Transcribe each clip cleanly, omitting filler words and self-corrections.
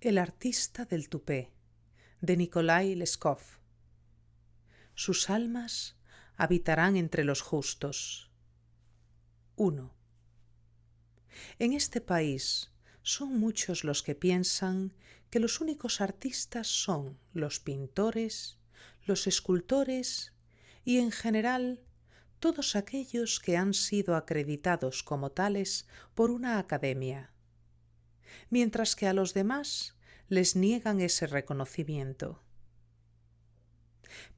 El artista del tupé, de Nikolai Leskov. Sus almas habitarán entre los justos. 1. En este país son muchos los que piensan que los únicos artistas son los pintores, los escultores y, en general, todos aquellos que han sido acreditados como tales por una academia, mientras que a los demás les niegan ese reconocimiento.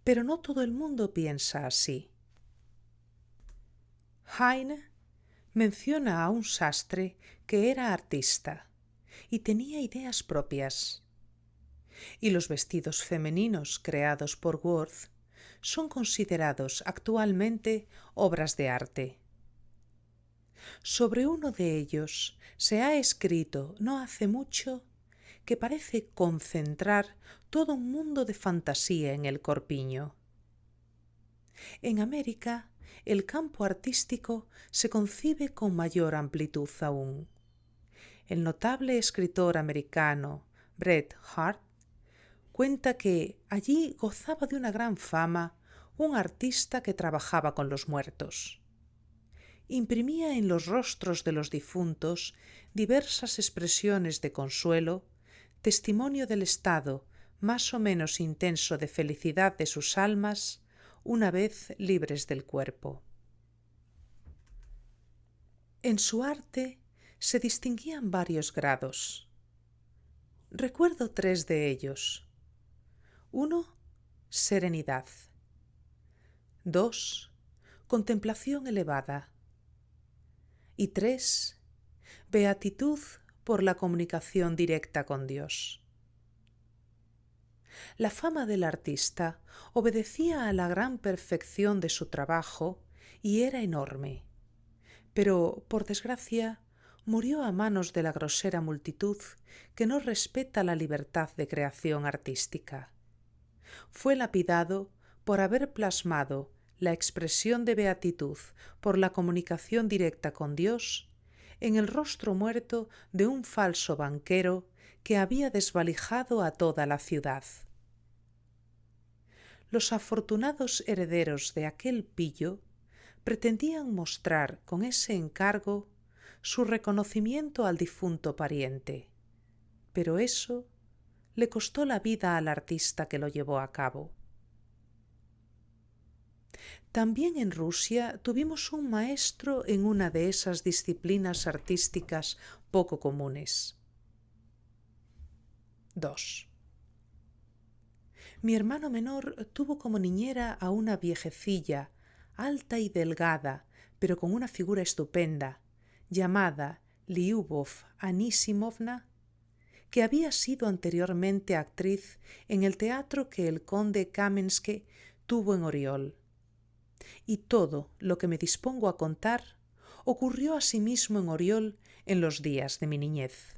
Pero no todo el mundo piensa así. Heine menciona a un sastre que era artista y tenía ideas propias, y los vestidos femeninos creados por Worth son considerados actualmente obras de arte. Sobre uno de ellos se ha escrito no hace mucho que parece concentrar todo un mundo de fantasía en el corpiño. En América, el campo artístico se concibe con mayor amplitud aún. El notable escritor americano Bret Harte cuenta que allí gozaba de una gran fama un artista que trabajaba con los muertos. Imprimía en los rostros de los difuntos diversas expresiones de consuelo, testimonio del estado más o menos intenso de felicidad de sus almas una vez libres del cuerpo. En su arte se distinguían varios grados. Recuerdo 3 de ellos. 1. Serenidad. 2. Contemplación elevada. Y 3. Beatitud por la comunicación directa con Dios. La fama del artista obedecía a la gran perfección de su trabajo y era enorme. Pero, por desgracia, murió a manos de la grosera multitud que no respeta la libertad de creación artística. Fue lapidado por haber plasmado la expresión de beatitud por la comunicación directa con Dios en el rostro muerto de un falso banquero que había desvalijado a toda la ciudad. Los afortunados herederos de aquel pillo pretendían mostrar con ese encargo su reconocimiento al difunto pariente, pero eso le costó la vida al artista que lo llevó a cabo. También en Rusia tuvimos un maestro en una de esas disciplinas artísticas poco comunes. 2. Mi hermano menor tuvo como niñera a una viejecilla, alta y delgada, pero con una figura estupenda, llamada Lyubov Anisimovna, que había sido anteriormente actriz en el teatro que el conde Kamensky tuvo en Oriol. Y todo lo que me dispongo a contar ocurrió asimismo en Oriol en los días de mi niñez.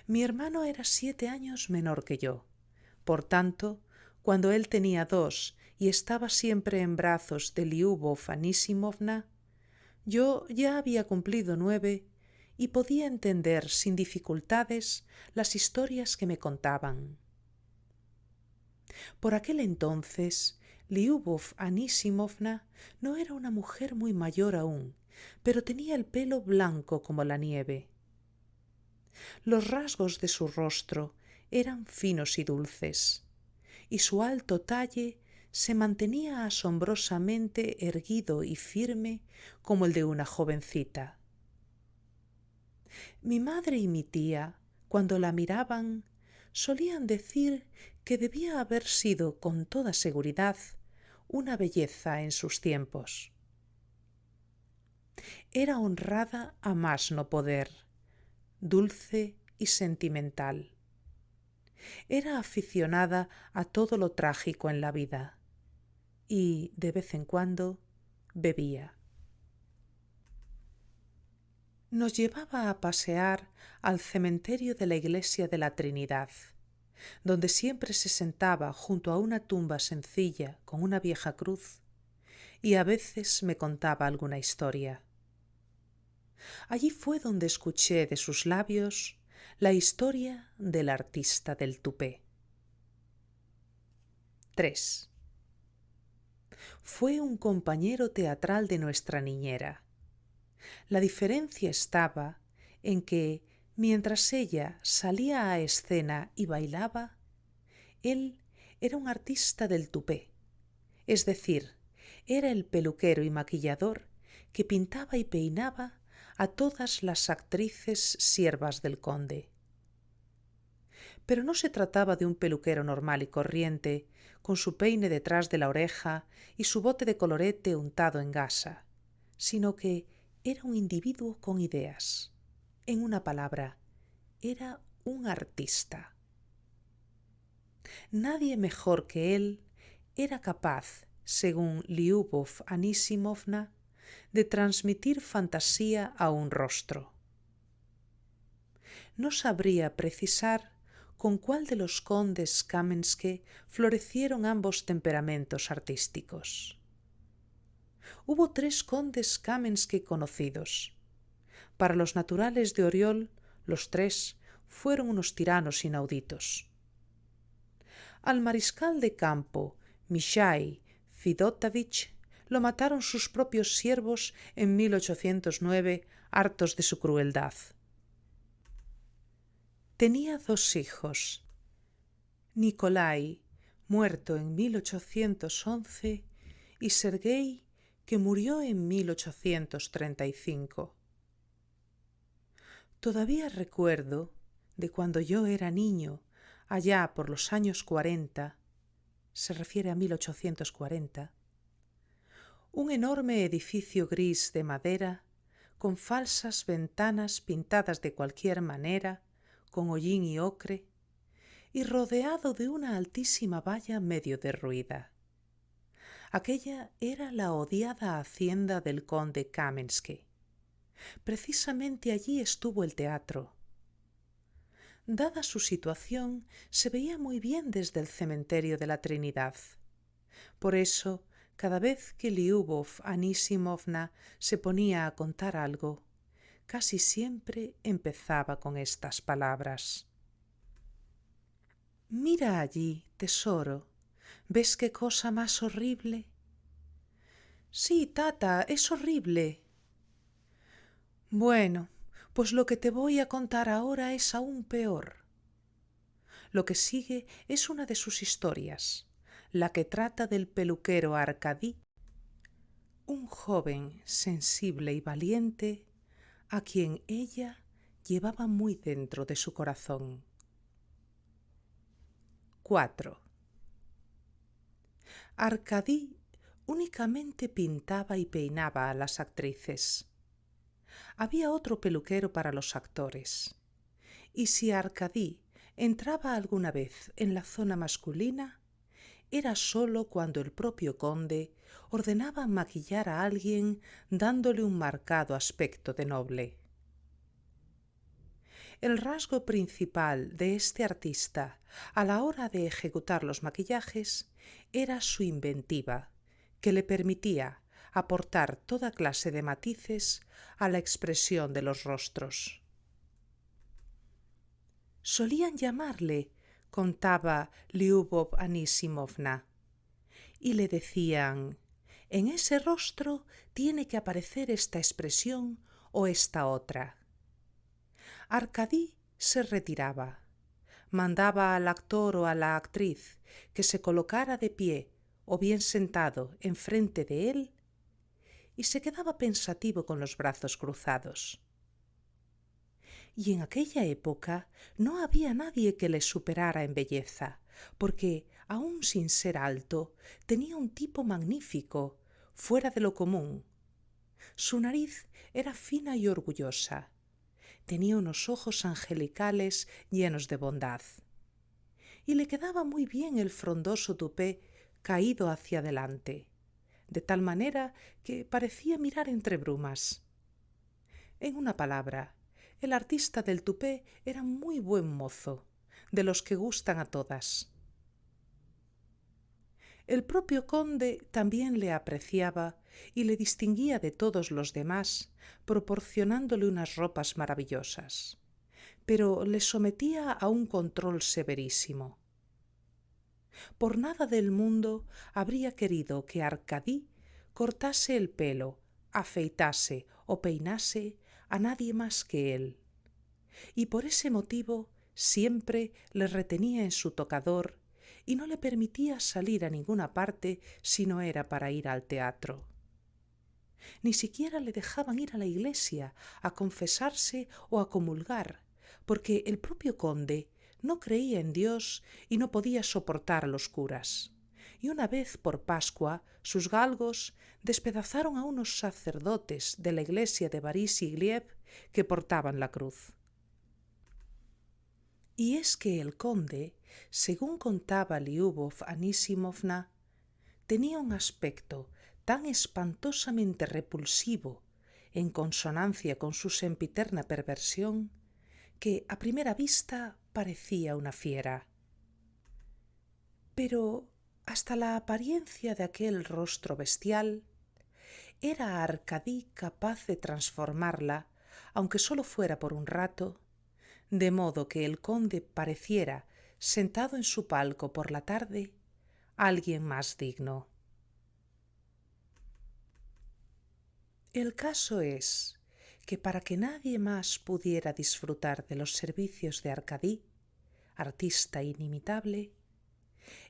Mi hermano era 7 años menor que yo. Por tanto, cuando él tenía 2 y estaba siempre en brazos de Lyubov Anisimovna, yo ya había cumplido 9 y podía entender sin dificultades las historias que me contaban. Por aquel entonces, Lyubov Anisimovna no era una mujer muy mayor aún, pero tenía el pelo blanco como la nieve. Los rasgos de su rostro eran finos y dulces, y su alto talle se mantenía asombrosamente erguido y firme como el de una jovencita. Mi madre y mi tía, cuando la miraban, solían decir que debía haber sido con toda seguridad una belleza en sus tiempos. Era honrada a más no poder, dulce y sentimental. Era aficionada a todo lo trágico en la vida y, de vez en cuando, bebía. Nos llevaba a pasear al cementerio de la iglesia de la Trinidad, donde siempre se sentaba junto a una tumba sencilla con una vieja cruz, y a veces me contaba alguna historia. Allí fue donde escuché de sus labios La historia del artista del tupé. 3. Fue un compañero teatral de nuestra niñera. La diferencia estaba en que, mientras ella salía a escena y bailaba, él era un artista del tupé, es decir, era el peluquero y maquillador que pintaba y peinaba a todas las actrices siervas del conde. Pero no se trataba de un peluquero normal y corriente, con su peine detrás de la oreja y su bote de colorete untado en gasa, sino que era un individuo con ideas. En una palabra, era un artista. Nadie mejor que él era capaz, según Lyubov Anisimovna, de transmitir fantasía a un rostro. No sabría precisar con cuál de los condes Kámenske florecieron ambos temperamentos artísticos. Hubo 3 condes Kámenske conocidos. Para los naturales de Oriol, los 3 fueron unos tiranos inauditos. Al mariscal de campo, Michai Fidotavich, lo mataron sus propios siervos en 1809, hartos de su crueldad. Tenía 2 hijos, Nikolai, muerto en 1811, y Sergei, que murió en 1835. Todavía recuerdo, de cuando yo era niño, allá por los años 40, se refiere a 1840, un enorme edificio gris de madera, con falsas ventanas pintadas de cualquier manera, con hollín y ocre, y rodeado de una altísima valla medio derruida. Aquella era la odiada hacienda del conde Kámenske. Precisamente allí estuvo el teatro. Dada su situación, se veía muy bien desde el cementerio de la Trinidad. Por eso, cada vez que Lyubov Anisimovna se ponía a contar algo, casi siempre empezaba con estas palabras. «Mira allí, tesoro. ¿Ves qué cosa más horrible?» «Sí, tata, es horrible». «Bueno, pues lo que te voy a contar ahora es aún peor». Lo que sigue es una de sus historias, la que trata del peluquero Arkady, un joven sensible y valiente a quien ella llevaba muy dentro de su corazón. 4. Arkady únicamente pintaba y peinaba a las actrices. Había otro peluquero para los actores. Y si Arkady entraba alguna vez en la zona masculina, era sólo cuando el propio conde ordenaba maquillar a alguien dándole un marcado aspecto de noble. El rasgo principal de este artista a la hora de ejecutar los maquillajes era su inventiva, que le permitía aportar toda clase de matices a la expresión de los rostros. Solían llamarle, contaba Lyubov Anisimovna, y le decían: «En ese rostro tiene que aparecer esta expresión o esta otra». Arkady se retiraba, mandaba al actor o a la actriz que se colocara de pie o bien sentado enfrente de él y se quedaba pensativo con los brazos cruzados. Y en aquella época no había nadie que le superara en belleza, porque, aun sin ser alto, tenía un tipo magnífico, fuera de lo común. Su nariz era fina y orgullosa. Tenía unos ojos angelicales llenos de bondad. Y le quedaba muy bien el frondoso tupé caído hacia adelante, de tal manera que parecía mirar entre brumas. En una palabra, el artista del tupé era muy buen mozo, de los que gustan a todas. El propio conde también le apreciaba y le distinguía de todos los demás, proporcionándole unas ropas maravillosas. pero le sometía a un control severísimo. Por nada del mundo habría querido que Arcadie cortase el pelo, afeitase o peinase a nadie más que él, y por ese motivo siempre le retenía en su tocador y no le permitía salir a ninguna parte si no era para ir al teatro. Ni siquiera le dejaban ir a la iglesia a confesarse o a comulgar, porque el propio conde no creía en Dios y no podía soportar a los curas. Y una vez por Pascua sus galgos despedazaron a unos sacerdotes de la iglesia de Barisy-Glieb que portaban la cruz. Y es que el conde, según contaba Lyubov Anisimovna, tenía un aspecto tan espantosamente repulsivo, en consonancia con su sempiterna perversión, que a primera vista parecía una fiera. Pero hasta la apariencia de aquel rostro bestial, ¿era Arcadie capaz de transformarla, aunque sólo fuera por un rato, de modo que el conde pareciera, sentado en su palco por la tarde, alguien más digno? El caso es que para que nadie más pudiera disfrutar de los servicios de Arcadie, artista inimitable,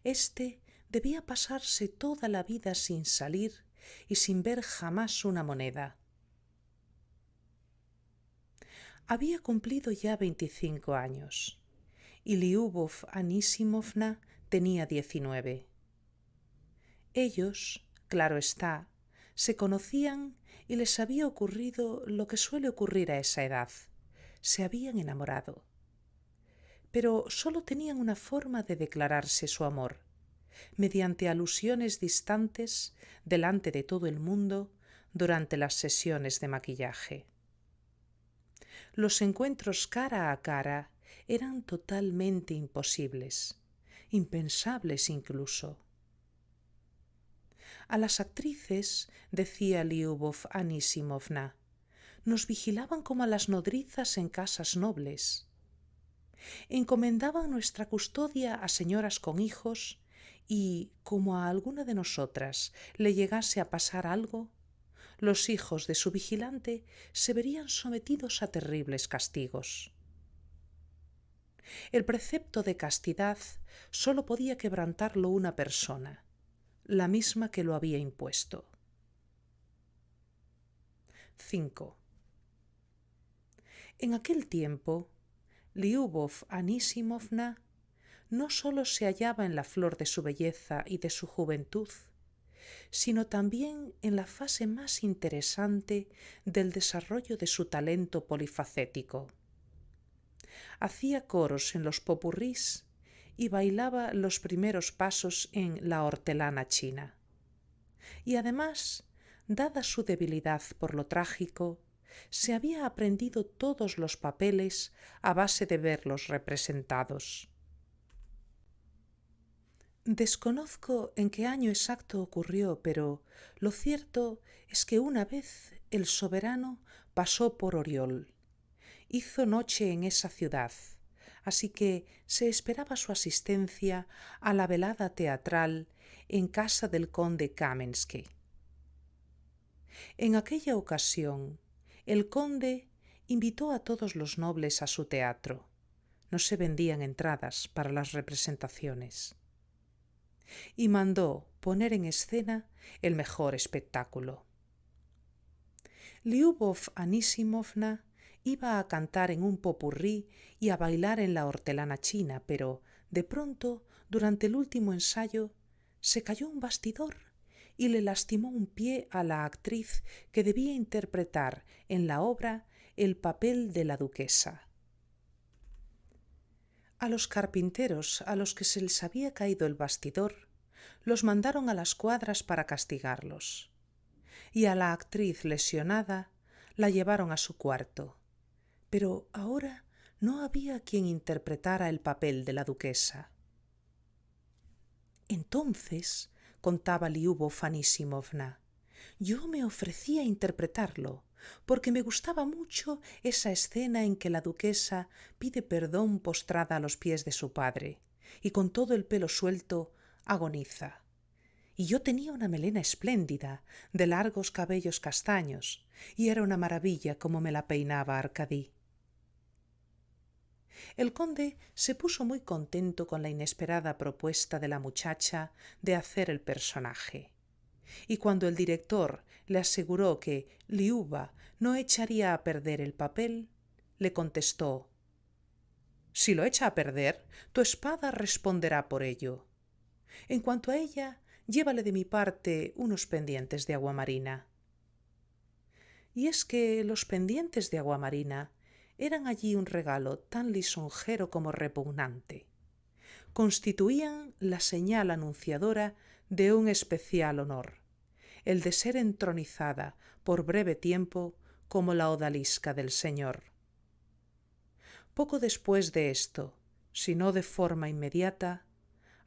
éste debía pasarse toda la vida sin salir y sin ver jamás una moneda. Había cumplido ya 25 años y Lyubov Anisimovna tenía 19. Ellos, claro está, se conocían y les había ocurrido lo que suele ocurrir a esa edad. Se habían enamorado. Pero sólo tenían una forma de declararse su amor, mediante alusiones distantes delante de todo el mundo durante las sesiones de maquillaje. Los encuentros cara a cara eran totalmente imposibles, impensables incluso. A las actrices, decía Lyubov Anisimovna, nos vigilaban como a las nodrizas en casas nobles. Encomendaban nuestra custodia a señoras con hijos y, como a alguna de nosotras le llegase a pasar algo, los hijos de su vigilante se verían sometidos a terribles castigos. El precepto de castidad sólo podía quebrantarlo una persona, la misma que lo había impuesto. 5. En aquel tiempo, Lyubov Anisimovna no sólo se hallaba en la flor de su belleza y de su juventud, sino también en la fase más interesante del desarrollo de su talento polifacético. Hacía coros en los popurrís y bailaba los primeros pasos en la hortelana china. Y además, dada su debilidad por lo trágico, se había aprendido todos los papeles a base de verlos representados. Desconozco en qué año exacto ocurrió, pero lo cierto es que una vez el soberano pasó por Oriol. Hizo noche en esa ciudad, así que se esperaba su asistencia a la velada teatral en casa del conde Kamensky. En aquella ocasión, el conde invitó a todos los nobles a su teatro. No se vendían entradas para las representaciones. Y mandó poner en escena el mejor espectáculo. Lyubov Anisimovna iba a cantar en un popurrí y a bailar en la hortelana china, pero de pronto, durante el último ensayo, se cayó un bastidor y le lastimó un pie a la actriz que debía interpretar en la obra el papel de la duquesa. A los carpinteros a los que se les había caído el bastidor los mandaron a las cuadras para castigarlos, y a la actriz lesionada la llevaron a su cuarto. Pero ahora no había quien interpretara el papel de la duquesa. Entonces, contaba Lyubov Anisimovna, Yo me ofrecí a interpretarlo, porque me gustaba mucho esa escena en que la duquesa pide perdón postrada a los pies de su padre, y con todo el pelo suelto agoniza. Y yo tenía una melena espléndida, de largos cabellos castaños, y era una maravilla cómo me la peinaba Arcadí. El conde se puso muy contento con la inesperada propuesta de la muchacha de hacer el personaje. Y cuando el director le aseguró que Liuba no echaría a perder el papel, le contestó: «Si lo echa a perder, tu espada responderá por ello. En cuanto a ella, llévale de mi parte unos pendientes de aguamarina». Y es que los pendientes de aguamarina eran allí un regalo tan lisonjero como repugnante. Constituían la señal anunciadora de un especial honor, el de ser entronizada por breve tiempo como la odalisca del señor. Poco después de esto, si no de forma inmediata,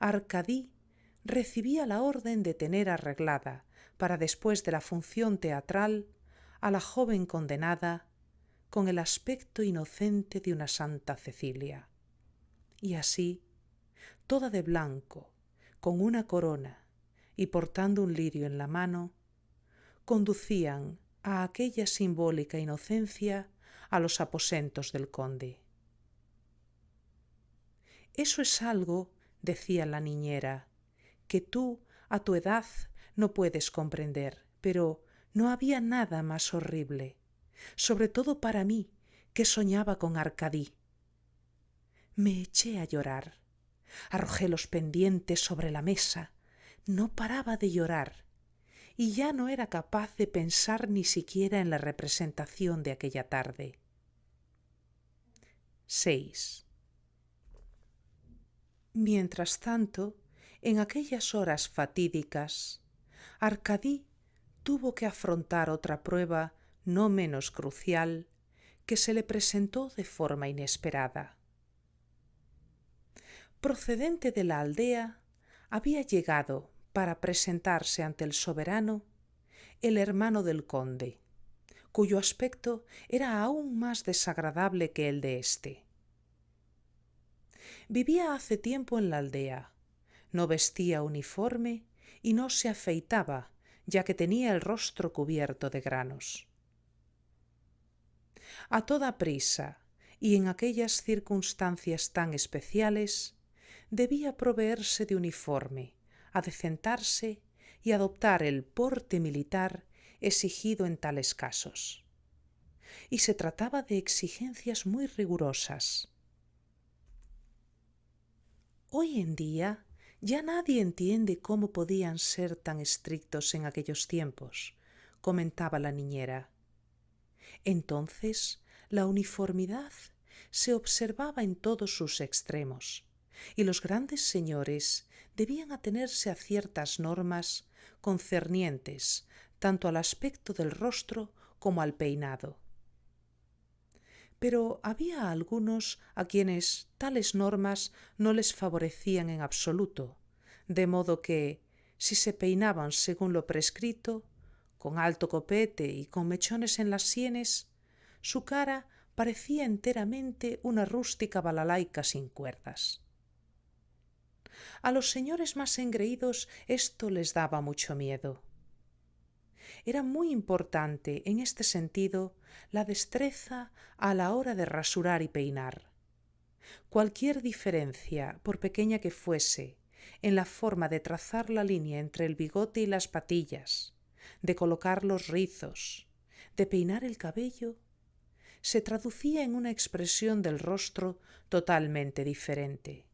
Arcadí recibía la orden de tener arreglada, para después de la función teatral, a la joven condenada con el aspecto inocente de una Santa Cecilia. Y así, toda de blanco, con una corona y portando un lirio en la mano, conducían a aquella simbólica inocencia a los aposentos del conde. «Eso es algo», decía la niñera, «que tú, a tu edad, no puedes comprender, pero no había nada más horrible, sobre todo para mí, que soñaba con Arcadí». Me eché a llorar, arrojé los pendientes sobre la mesa, no paraba de llorar, y ya no era capaz de pensar ni siquiera en la representación de aquella tarde. 6. Mientras tanto, en aquellas horas fatídicas, Arcadí tuvo que afrontar otra prueba no menos crucial que se le presentó de forma inesperada. Procedente de la aldea, había llegado para presentarse ante el soberano el hermano del conde, cuyo aspecto era aún más desagradable que el de éste. Vivía hace tiempo en la aldea, no vestía uniforme y no se afeitaba, ya que tenía el rostro cubierto de granos. A toda prisa, y en aquellas circunstancias tan especiales, debía proveerse de uniforme, adecentarse y adoptar el porte militar exigido en tales casos. Y se trataba de exigencias muy rigurosas. Hoy en día ya nadie entiende cómo podían ser tan estrictos en aquellos tiempos, comentaba la niñera. Entonces la uniformidad se observaba en todos sus extremos, y los grandes señores debían atenerse a ciertas normas concernientes tanto al aspecto del rostro como al peinado. Pero había algunos a quienes tales normas no les favorecían en absoluto, de modo que, si se peinaban según lo prescrito, con alto copete y con mechones en las sienes, su cara parecía enteramente una rústica balalaica sin cuerdas. A los señores más engreídos esto les daba mucho miedo. Era muy importante en este sentido la destreza a la hora de rasurar y peinar. Cualquier diferencia, por pequeña que fuese, en la forma de trazar la línea entre el bigote y las patillas, de colocar los rizos, de peinar el cabello, se traducía en una expresión del rostro totalmente diferente.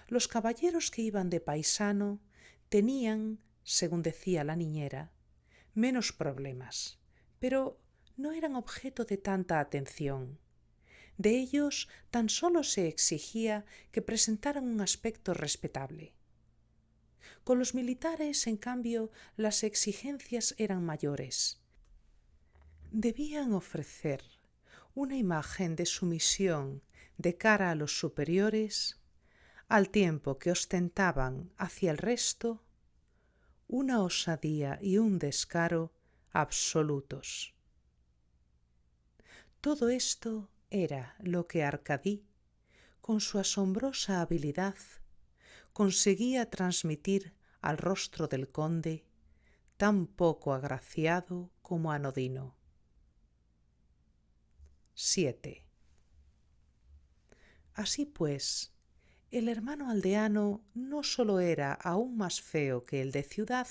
Los caballeros que iban de paisano tenían, según decía la niñera, menos problemas, pero no eran objeto de tanta atención. De ellos tan solo se exigía que presentaran un aspecto respetable. Con los militares, en cambio, las exigencias eran mayores. Debían ofrecer una imagen de sumisión de cara a los superiores, al tiempo que ostentaban hacia el resto una osadía y un descaro absolutos. Todo esto era lo que Arcadie, con su asombrosa habilidad, conseguía transmitir al rostro del conde, tan poco agraciado como anodino. 7. Así pues, el hermano aldeano no sólo era aún más feo que el de ciudad,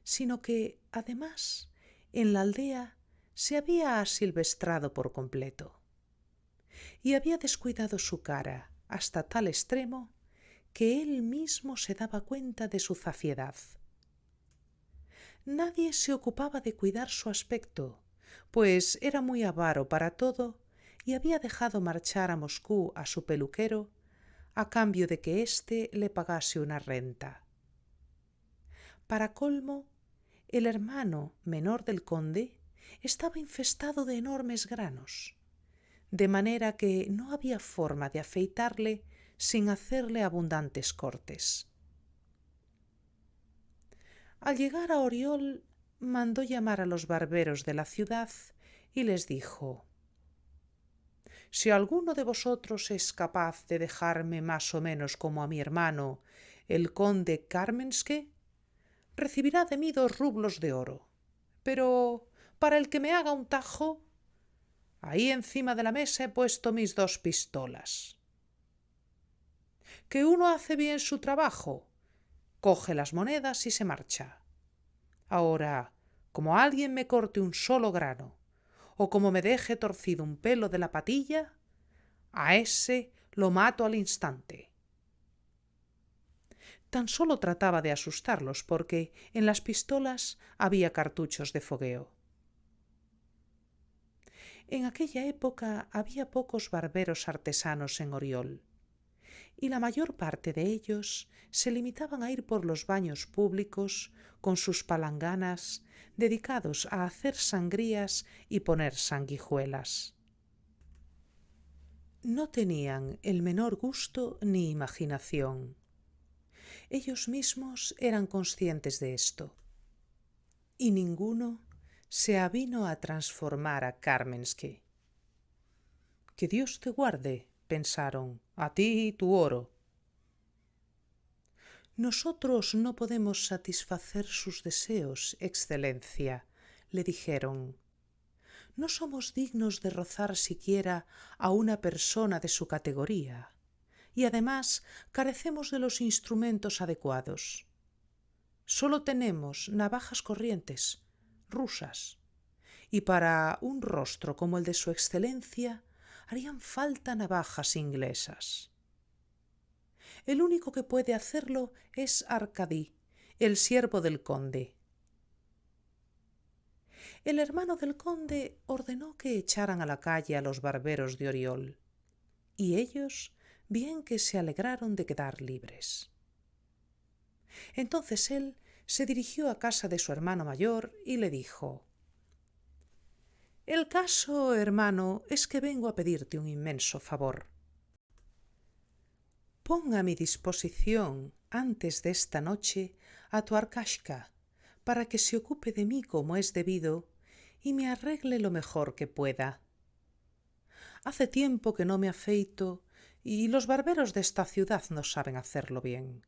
sino que, además, en la aldea se había asilvestrado por completo y había descuidado su cara hasta tal extremo que él mismo se daba cuenta de su zafiedad. Nadie se ocupaba de cuidar su aspecto, pues era muy avaro para todo y había dejado marchar a Moscú a su peluquero a cambio de que éste le pagase una renta. Para colmo, el hermano menor del conde estaba infestado de enormes granos, de manera que no había forma de afeitarle sin hacerle abundantes cortes. Al llegar a Oriol, mandó llamar a los barberos de la ciudad y les dijo: «Si alguno de vosotros es capaz de dejarme más o menos como a mi hermano, el conde Kármenske, recibirá de mí 2 rublos de oro. Pero para el que me haga un tajo, ahí encima de la mesa he puesto mis 2 pistolas. Que uno hace bien su trabajo, coge las monedas y se marcha. Ahora, como alguien me corte un solo grano, o como me deje torcido un pelo de la patilla, a ese lo mato al instante». Tan solo trataba de asustarlos porque en las pistolas había cartuchos de fogueo. En aquella época había pocos barberos artesanos en Oriol, y la mayor parte de ellos se limitaban a ir por los baños públicos con sus palanganas dedicados a hacer sangrías y poner sanguijuelas. No tenían el menor gusto ni imaginación. Ellos mismos eran conscientes de esto, y ninguno se avino a transformar a Kármenske. «Que Dios te guarde», pensaron, «a ti y tu oro». «Nosotros no podemos satisfacer sus deseos, excelencia», le dijeron. «No somos dignos de rozar siquiera a una persona de su categoría, y además carecemos de los instrumentos adecuados. Solo tenemos navajas corrientes, rusas, y para un rostro como el de su excelencia harían falta navajas inglesas. El único que puede hacerlo es Arcadie, el siervo del conde». El hermano del conde ordenó que echaran a la calle a los barberos de Oriol, y ellos bien que se alegraron de quedar libres. Entonces él se dirigió a casa de su hermano mayor y le dijo: «El caso, hermano, es que vengo a pedirte un inmenso favor. Pon a mi disposición antes de esta noche a tu Arkashka para que se ocupe de mí como es debido y me arregle lo mejor que pueda. Hace tiempo que no me afeito y los barberos de esta ciudad no saben hacerlo bien».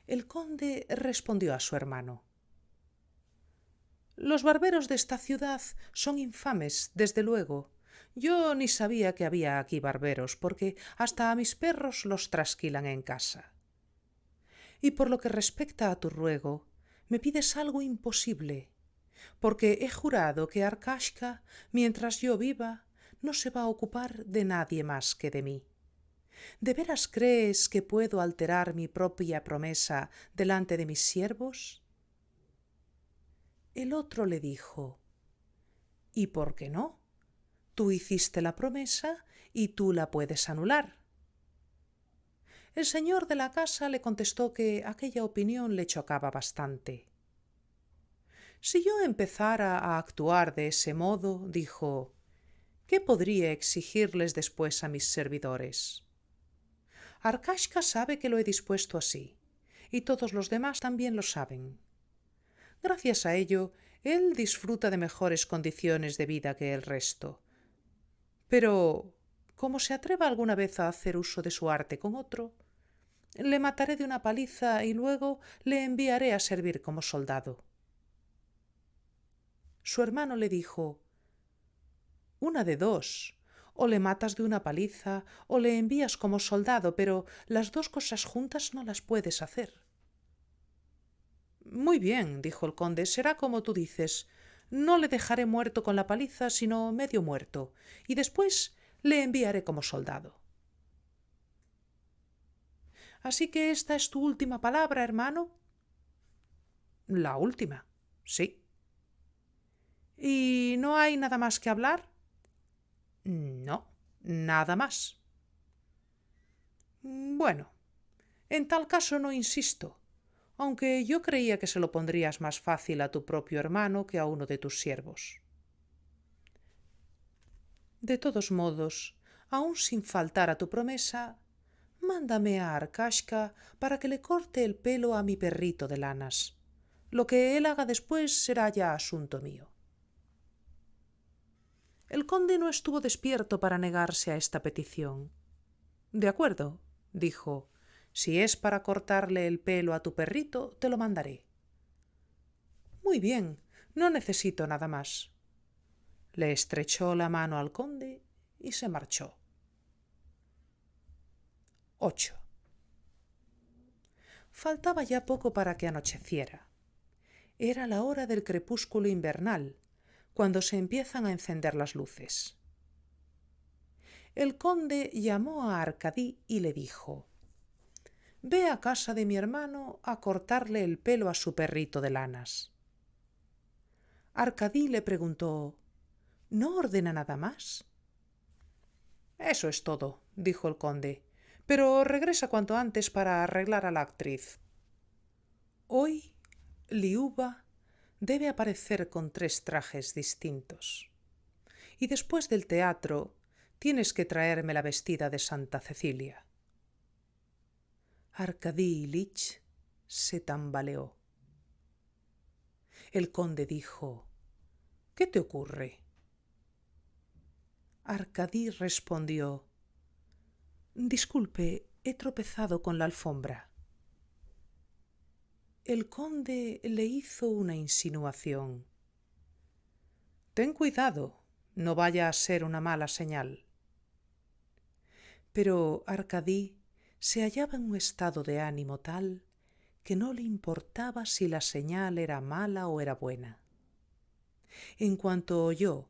El conde respondió a su hermano: «Los barberos de esta ciudad son infames, desde luego. Yo ni sabía que había aquí barberos, porque hasta a mis perros los trasquilan en casa. Y por lo que respecta a tu ruego, me pides algo imposible, porque he jurado que Arkashka, mientras yo viva, no se va a ocupar de nadie más que de mí. ¿De veras crees que puedo alterar mi propia promesa delante de mis siervos?». El otro le dijo: «¿Y por qué no? Tú hiciste la promesa y tú la puedes anular». El señor de la casa le contestó que aquella opinión le chocaba bastante. «Si yo empezara a actuar de ese modo», dijo, «¿qué podría exigirles después a mis servidores? Arkashka sabe que lo he dispuesto así, y todos los demás también lo saben. Gracias a ello, él disfruta de mejores condiciones de vida que el resto. Pero, como se atreva alguna vez a hacer uso de su arte con otro, le mataré de una paliza y luego le enviaré a servir como soldado. Su hermano le dijo: una de dos, o le matas de una paliza o le envías como soldado, pero las dos cosas juntas no las puedes hacer. Muy bien, dijo el conde, será como tú dices. No le dejaré muerto con la paliza, sino medio muerto, y después le enviaré como soldado. Así que esta es tu última palabra, hermano. La última, sí. ¿Y no hay nada más que hablar? No, nada más. Bueno, en tal caso no insisto, aunque yo creía que se lo pondrías más fácil a tu propio hermano que a uno de tus siervos. De todos modos, aun sin faltar a tu promesa, mándame a Arkashka para que le corte el pelo a mi perrito de lanas. Lo que él haga después será ya asunto mío. El conde no estuvo despierto para negarse a esta petición. De acuerdo, dijo, si es para cortarle el pelo a tu perrito, te lo mandaré. Muy bien, no necesito nada más. Le estrechó la mano al conde y se marchó. 8. Faltaba ya poco para que anocheciera. Era la hora del crepúsculo invernal, cuando se empiezan a encender las luces. El conde llamó a Arcadí y le dijo: «Ve a casa de mi hermano a cortarle el pelo a su perrito de lanas». Arcadí le preguntó: «¿No ordena nada más?» «Eso es todo», dijo el conde, «pero regresa cuanto antes para arreglar a la actriz. Hoy, Liuba debe aparecer con 3 trajes distintos. Y después del teatro tienes que traerme la vestida de Santa Cecilia». Arkadí Ilich se tambaleó. El conde dijo: «¿Qué te ocurre?» Arkadí respondió: «Disculpe, he tropezado con la alfombra». El conde le hizo una insinuación. «Ten cuidado, no vaya a ser una mala señal». Pero Arkadí se hallaba en un estado de ánimo tal que no le importaba si la señal era mala o era buena. En cuanto oyó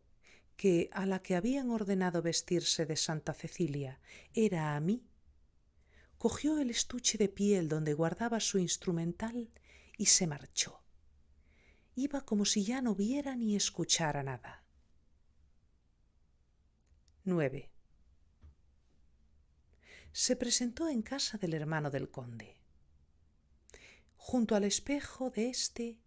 que a la que habían ordenado vestirse de Santa Cecilia era a mí, cogió el estuche de piel donde guardaba su instrumental y se marchó. Iba como si ya no viera ni escuchara nada. 9. Se presentó en casa del hermano del conde. Junto al espejo de éste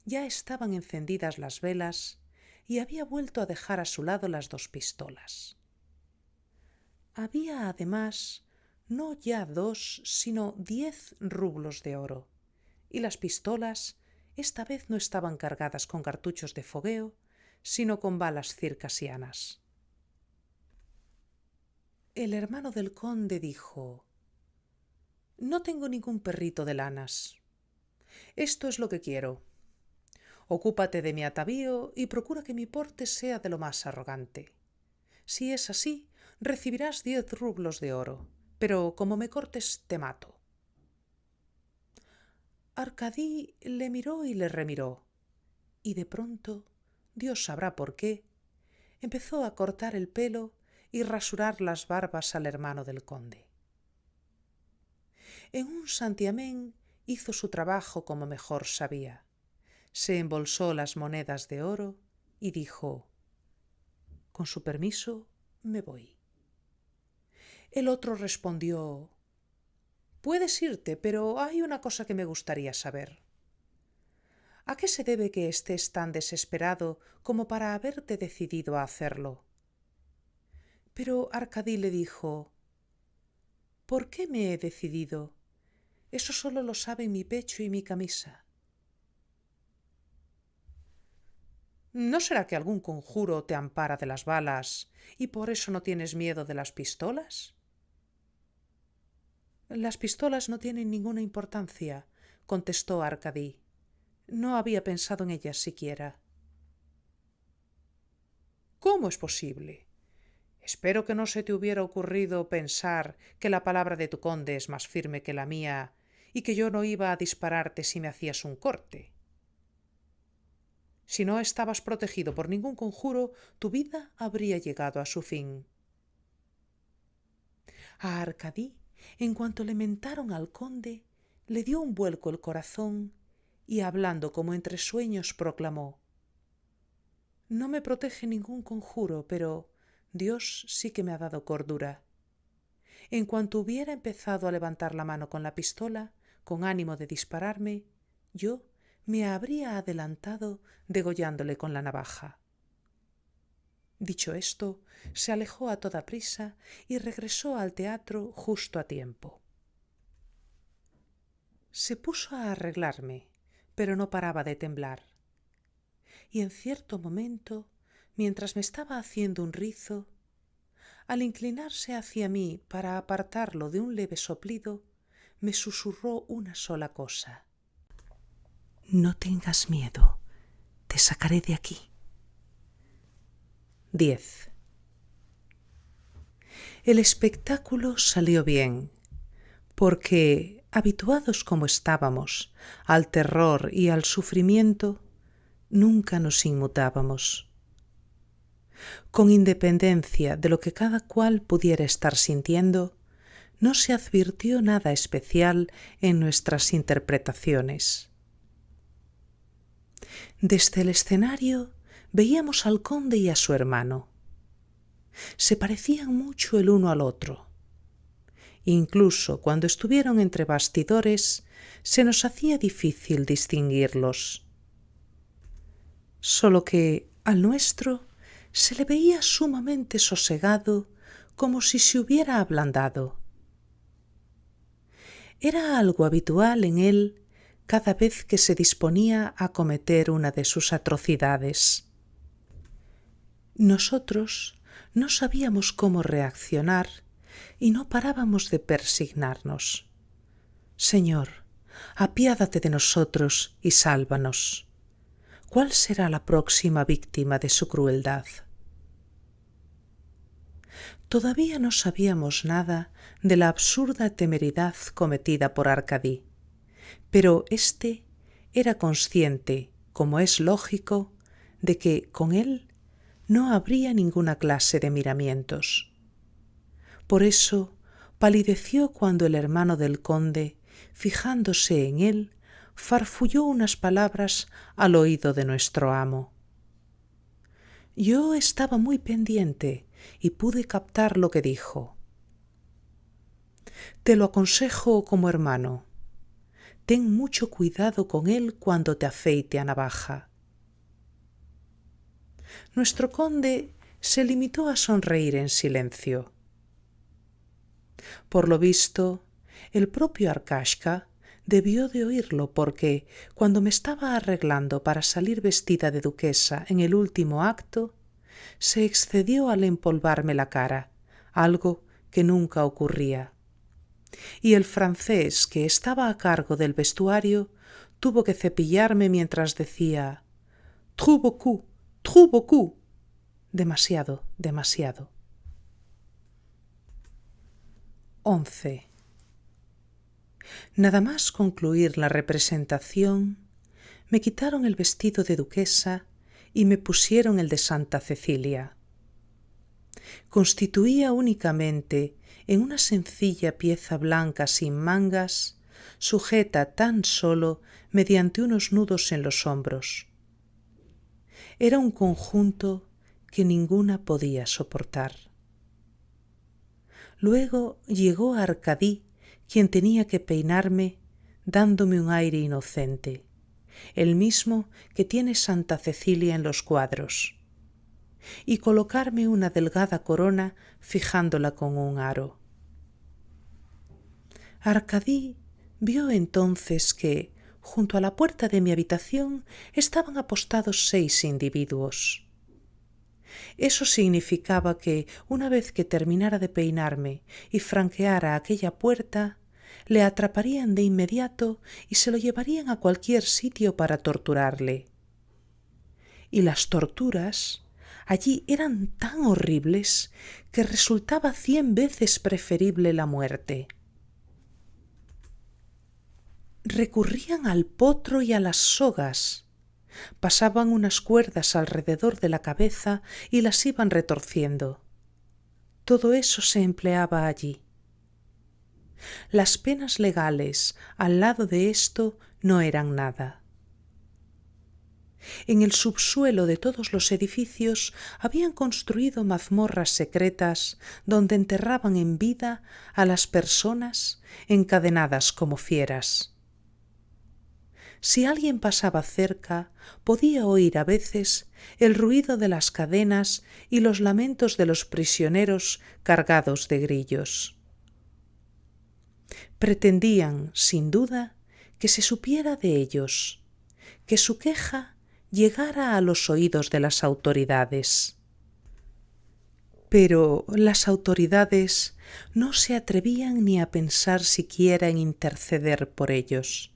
ya estaban encendidas las velas y había vuelto a dejar a su lado las 2 pistolas. Había además no ya 2, sino 10 rublos de oro, y las pistolas esta vez no estaban cargadas con cartuchos de fogueo, sino con balas circasianas. El hermano del conde dijo: «No tengo ningún perrito de lanas. Esto es lo que quiero. Ocúpate de mi atavío y procura que mi porte sea de lo más arrogante. Si es así, recibirás 10 rublos de oro, pero como me cortes, te mato». Arkadí le miró y le remiró, y de pronto, Dios sabrá por qué, empezó a cortar el pelo y rasurar las barbas al hermano del conde. En un santiamén hizo su trabajo como mejor sabía. Se embolsó las monedas de oro y dijo: «Con su permiso, me voy». El otro respondió: «Puedes irte, pero hay una cosa que me gustaría saber. ¿A qué se debe que estés tan desesperado como para haberte decidido a hacerlo?» Pero Arkadí le dijo: «¿Por qué me he decidido? Eso solo lo saben mi pecho y mi camisa. ¿No será que algún conjuro te ampara de las balas y por eso no tienes miedo de las pistolas? Las pistolas no tienen ninguna importancia, contestó Arcadí. No había pensado en ellas siquiera. ¿Cómo es posible? Espero que no se te hubiera ocurrido pensar que la palabra de tu conde es más firme que la mía y que yo no iba a dispararte si me hacías un corte. Si no estabas protegido por ningún conjuro, tu vida habría llegado a su fin. A Arcadí, en cuanto le mentaron al conde, le dio un vuelco el corazón y, hablando como entre sueños, proclamó: No me protege ningún conjuro, pero Dios sí que me ha dado cordura. En cuanto hubiera empezado a levantar la mano con la pistola, con ánimo de dispararme, yo me habría adelantado degollándole con la navaja. Dicho esto, se alejó a toda prisa y regresó al teatro justo a tiempo. Se puso a arreglarme, pero no paraba de temblar. Y en cierto momento, mientras me estaba haciendo un rizo, al inclinarse hacia mí para apartarlo de un leve soplido, me susurró una sola cosa: No tengas miedo, te sacaré de aquí. 10. El espectáculo salió bien, porque, habituados como estábamos al terror y al sufrimiento, nunca nos inmutábamos. Con independencia de lo que cada cual pudiera estar sintiendo, no se advirtió nada especial en nuestras interpretaciones. Desde el escenario veíamos al conde y a su hermano. Se parecían mucho el uno al otro. Incluso cuando estuvieron entre bastidores, se nos hacía difícil distinguirlos. Solo que al nuestro se le veía sumamente sosegado, como si se hubiera ablandado. Era algo habitual en él cada vez que se disponía a cometer una de sus atrocidades. Nosotros no sabíamos cómo reaccionar y no parábamos de persignarnos. Señor, apiádate de nosotros y sálvanos. ¿Cuál será la próxima víctima de su crueldad? Todavía no sabíamos nada de la absurda temeridad cometida por Arcadí, pero éste era consciente, como es lógico, de que con él no habría ninguna clase de miramientos. Por eso palideció cuando el hermano del conde, fijándose en él, farfulló unas palabras al oído de nuestro amo. Yo estaba muy pendiente y pude captar lo que dijo. Te lo aconsejo como hermano. Ten mucho cuidado con él cuando te afeite a navaja. Nuestro conde se limitó a sonreír en silencio. Por lo visto, el propio Arcashka debió de oírlo porque, cuando me estaba arreglando para salir vestida de duquesa en el último acto, se excedió al empolvarme la cara, algo que nunca ocurría. Y el francés, que estaba a cargo del vestuario, tuvo que cepillarme mientras decía: «Trop beaucoup, trop beaucoup». Demasiado, demasiado. 11. Nada más concluir la representación, me quitaron el vestido de duquesa y me pusieron el de Santa Cecilia. Constituía únicamente en una sencilla pieza blanca sin mangas, sujeta tan solo mediante unos nudos en los hombros. Era un conjunto que ninguna podía soportar. Luego llegó Arcadí, quien tenía que peinarme, dándome un aire inocente, el mismo que tiene Santa Cecilia en los cuadros, y colocarme una delgada corona fijándola con un aro. Arcadí Vio entonces que, junto a la puerta de mi habitación, estaban apostados 6 individuos. Eso significaba que, una vez que terminara de peinarme y franqueara aquella puerta, le atraparían de inmediato y se lo llevarían a cualquier sitio para torturarle. Y las torturas allí eran tan horribles que resultaba 100 veces preferible la muerte. Recurrían al potro y a las sogas. Pasaban unas cuerdas alrededor de la cabeza y las iban retorciendo. Todo eso se empleaba allí. Las penas legales al lado de esto no eran nada. En el subsuelo de todos los edificios habían construido mazmorras secretas donde enterraban en vida a las personas encadenadas como fieras. Si alguien pasaba cerca, podía oír a veces el ruido de las cadenas y los lamentos de los prisioneros cargados de grillos. Pretendían, sin duda, que se supiera de ellos, que su queja llegara a los oídos de las autoridades. Pero las autoridades no se atrevían ni a pensar siquiera en interceder por ellos.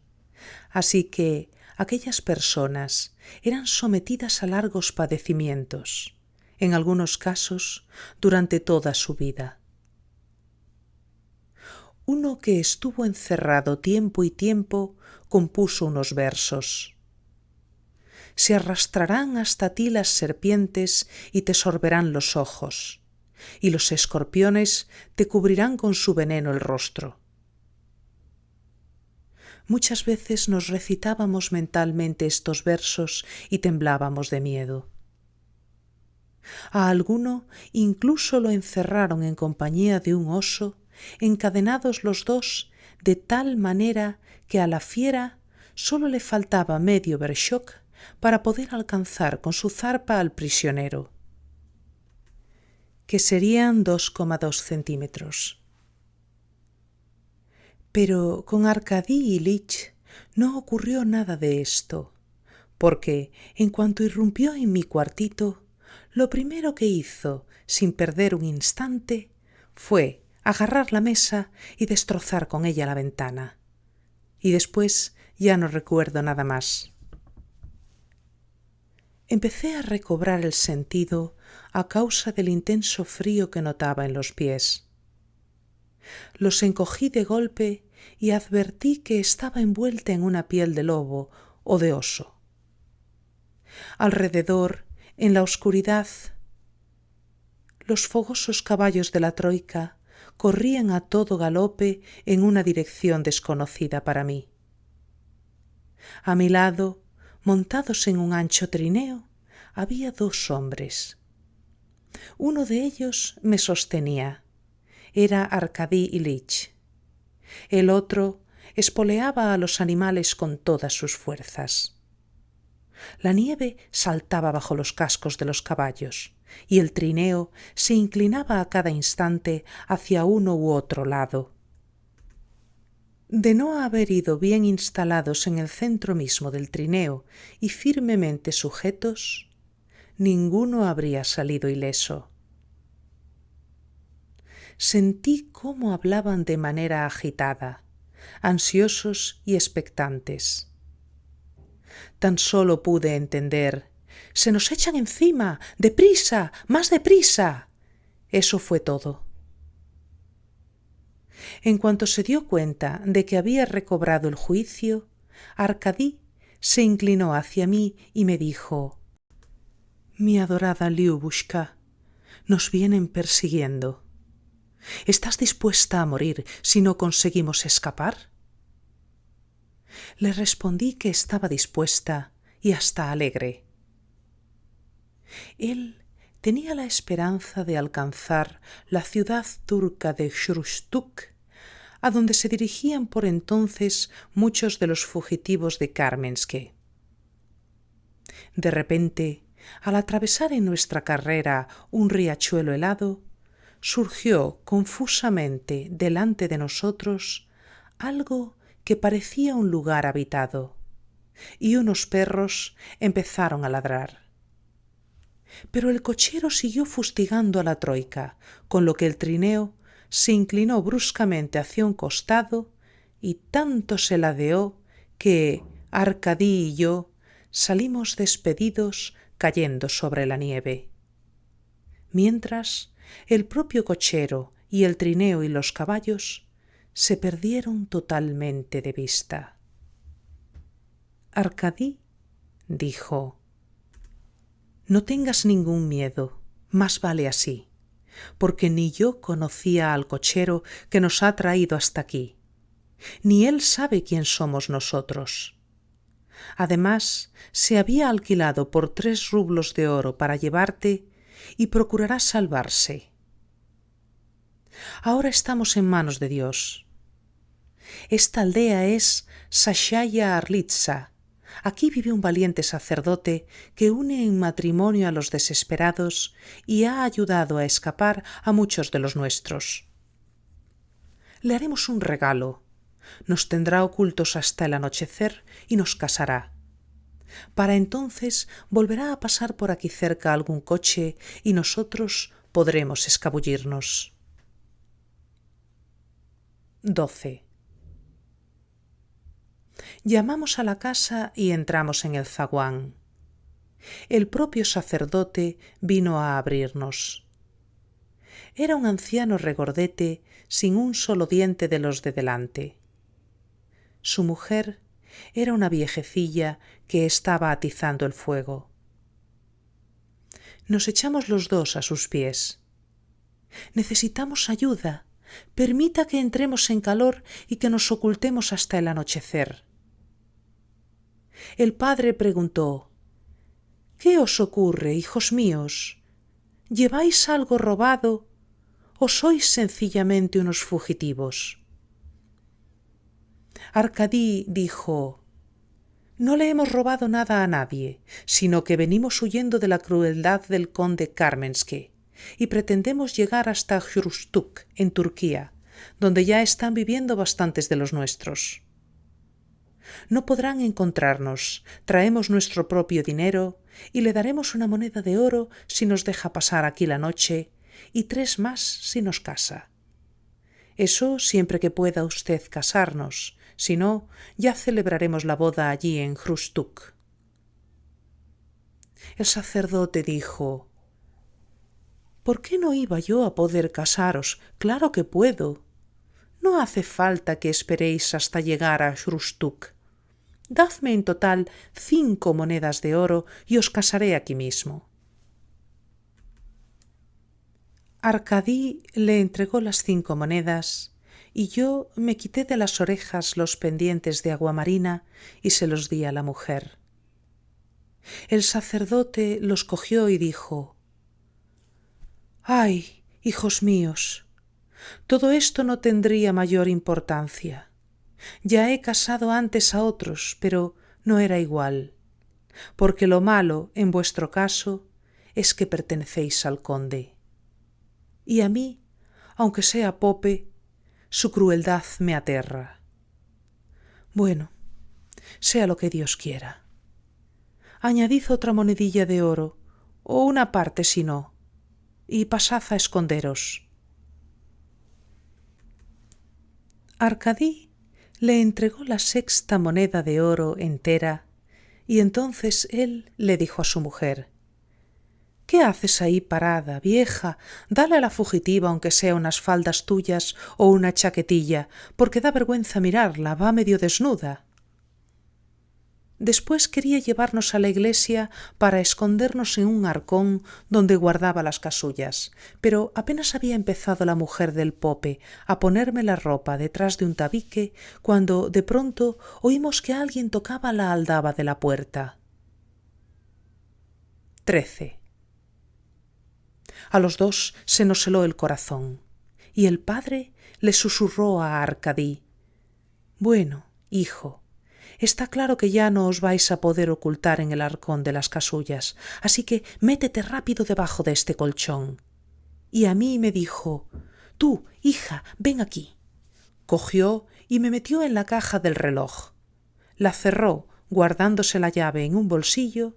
Así que aquellas personas eran sometidas a largos padecimientos, en algunos casos durante toda su vida. Uno que estuvo encerrado tiempo y tiempo compuso unos versos. Se arrastrarán hasta ti las serpientes y te sorberán los ojos, y los escorpiones te cubrirán con su veneno el rostro. Muchas veces nos recitábamos mentalmente estos versos y temblábamos de miedo. A alguno incluso lo encerraron en compañía de un oso, encadenados los dos de tal manera que a la fiera solo le faltaba medio vershock para poder alcanzar con su zarpa al prisionero, que serían 2,2 centímetros. Pero con Arkady Ilich no ocurrió nada de esto, porque en cuanto irrumpió en mi cuartito, lo primero que hizo, sin perder un instante, fue agarrar la mesa y destrozar con ella la ventana. Y después ya no recuerdo nada más. Empecé a recobrar el sentido a causa del intenso frío que notaba en los pies. Los encogí de golpe y advertí que estaba envuelta en una piel de lobo o de oso. Alrededor, en la oscuridad, los fogosos caballos de la troika corrían a todo galope en una dirección desconocida para mí. A mi lado, montados en un ancho trineo, había 2 hombres. Uno de ellos me sostenía. Era Arkady Ilich. El otro espoleaba a los animales con todas sus fuerzas. La nieve saltaba bajo los cascos de los caballos y el trineo se inclinaba a cada instante hacia uno u otro lado. De no haber ido bien instalados en el centro mismo del trineo y firmemente sujetos, ninguno habría salido ileso. Sentí cómo hablaban de manera agitada, ansiosos y expectantes. Tan solo pude entender: «¡Se nos echan encima! ¡Deprisa! ¡Más deprisa!». Eso fue todo. En cuanto se dio cuenta de que había recobrado el juicio, Arkady se inclinó hacia mí y me dijo: «Mi adorada Lyubushka, nos vienen persiguiendo. ¿Estás dispuesta a morir si no conseguimos escapar?». Le respondí que estaba dispuesta y hasta alegre. Él tenía la esperanza de alcanzar la ciudad turca de Shrustuk, a donde se dirigían por entonces muchos de los fugitivos de Kármenske. De repente, al atravesar en nuestra carrera un riachuelo helado, surgió confusamente delante de nosotros algo que parecía un lugar habitado, y unos perros empezaron a ladrar. Pero el cochero siguió fustigando a la troika, con lo que el trineo se inclinó bruscamente hacia un costado y tanto se ladeó que Arcadí y yo salimos despedidos cayendo sobre la nieve. Mientras, el propio cochero y el trineo y los caballos se perdieron totalmente de vista. Arcadí dijo: «No tengas ningún miedo, más vale así, porque ni yo conocía al cochero que nos ha traído hasta aquí, ni él sabe quién somos nosotros. Además, se había alquilado por 3 rublos de oro para llevarte y procurará salvarse. Ahora estamos en manos de Dios. Esta aldea es Sashaya Arlitsa. Aquí vive un valiente sacerdote que une en matrimonio a los desesperados y ha ayudado a escapar a muchos de los nuestros. Le haremos un regalo. Nos tendrá ocultos hasta el anochecer y nos casará. Para entonces volverá a pasar por aquí cerca algún coche y nosotros podremos escabullirnos». 12. Llamamos a la casa y entramos en el zaguán. El propio sacerdote vino a abrirnos. Era un anciano regordete sin un solo diente de los de delante. Su mujer era una viejecilla que estaba atizando el fuego. Nos echamos los dos a sus pies. «Necesitamos ayuda. Permita que entremos en calor y que nos ocultemos hasta el anochecer». El padre preguntó: «¿Qué os ocurre, hijos míos? ¿Lleváis algo robado o sois sencillamente unos fugitivos?» Arcadí dijo: «No le hemos robado nada a nadie, sino que venimos huyendo de la crueldad del conde Kármenski y pretendemos llegar hasta Hrustuk, en Turquía, donde ya están viviendo bastantes de los nuestros. No podrán encontrarnos, traemos nuestro propio dinero y le daremos una moneda de oro si nos deja pasar aquí la noche y 3 más si nos casa. Eso siempre que pueda usted casarnos, si no, ya celebraremos la boda allí en Hrustuk». El sacerdote dijo: «¿Por qué no iba yo a poder casaros? Claro que puedo. No hace falta que esperéis hasta llegar a Hrustuk. Dadme en total 5 monedas de oro y os casaré aquí mismo». Arcadí le entregó las 5 monedas y yo me quité de las orejas los pendientes de aguamarina y se los di a la mujer. El sacerdote los cogió y dijo: «Ay, hijos míos, todo esto no tendría mayor importancia. Ya he casado antes a otros, pero no era igual, porque lo malo, en vuestro caso, es que pertenecéis al conde. Y a mí, aunque sea pope, su crueldad me aterra. Bueno, sea lo que Dios quiera. Añadid otra monedilla de oro, o una parte si no, y pasad a esconderos». Arcadí le entregó la 6ª moneda de oro entera, y entonces él le dijo a su mujer: «¿Qué haces ahí parada, vieja? Dale a la fugitiva aunque sea unas faldas tuyas o una chaquetilla, porque da vergüenza mirarla, va medio desnuda». Después quería llevarnos a la iglesia para escondernos en un arcón donde guardaba las casullas, pero apenas había empezado la mujer del pope a ponerme la ropa detrás de un tabique cuando de pronto oímos que alguien tocaba la aldaba de la puerta. 13. A los dos se nos heló el corazón, y el padre le susurró a Arcadí: «Bueno, hijo, está claro que ya no os vais a poder ocultar en el arcón de las casullas, así que métete rápido debajo de este colchón». Y a mí me dijo: «Tú, hija, ven aquí». Cogió y me metió en la caja del reloj. La cerró, guardándose la llave en un bolsillo,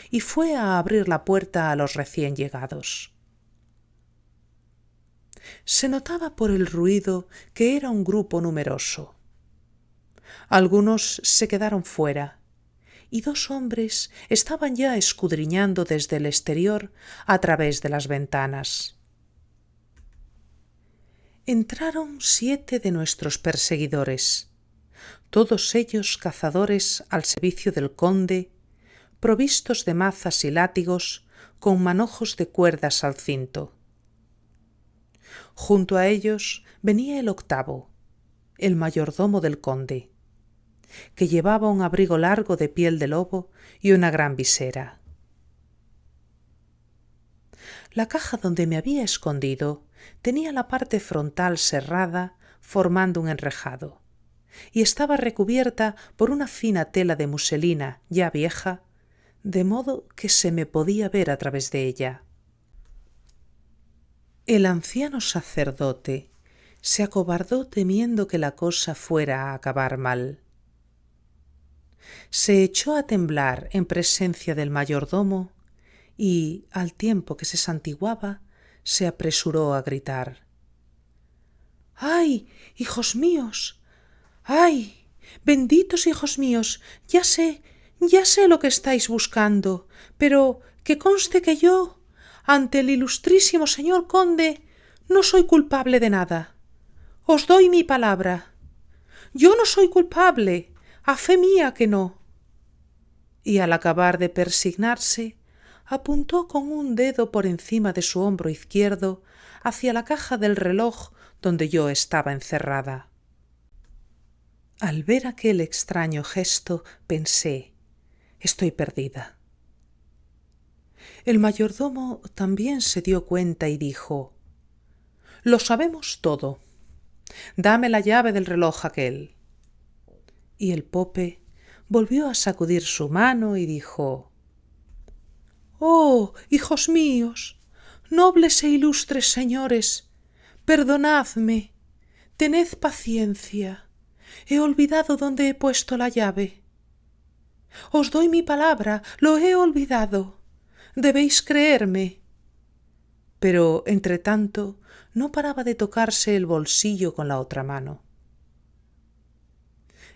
y fue a abrir la puerta a los recién llegados. Se notaba por el ruido que era un grupo numeroso. Algunos se quedaron fuera, y 2 hombres estaban ya escudriñando desde el exterior a través de las ventanas. Entraron 7 de nuestros perseguidores, todos ellos cazadores al servicio del conde, provistos de mazas y látigos con manojos de cuerdas al cinto. Junto a ellos venía el 8º, el mayordomo del conde, que llevaba un abrigo largo de piel de lobo y una gran visera. La caja donde me había escondido tenía la parte frontal cerrada, formando un enrejado, y estaba recubierta por una fina tela de muselina ya vieja, de modo que se me podía ver a través de ella. El anciano sacerdote se acobardó temiendo que la cosa fuera a acabar mal. Se echó a temblar en presencia del mayordomo y, al tiempo que se santiguaba, se apresuró a gritar: «¡Ay, hijos míos! ¡Ay, benditos hijos míos! Ya sé lo que estáis buscando, pero que conste que yo, ante el ilustrísimo señor conde, no soy culpable de nada. Os doy mi palabra. Yo no soy culpable, a fe mía que no». Y al acabar de persignarse, apuntó con un dedo por encima de su hombro izquierdo hacia la caja del reloj donde yo estaba encerrada. Al ver aquel extraño gesto, pensé: estoy perdida. El mayordomo también se dio cuenta y dijo: «Lo sabemos todo. Dame la llave del reloj aquel». Y el Pope volvió a sacudir su mano y dijo: «Oh, hijos míos, nobles e ilustres señores, perdonadme, tened paciencia. He olvidado dónde he puesto la llave. Os doy mi palabra, lo he olvidado. Debéis creerme». Pero, entre tanto, no paraba de tocarse el bolsillo con la otra mano.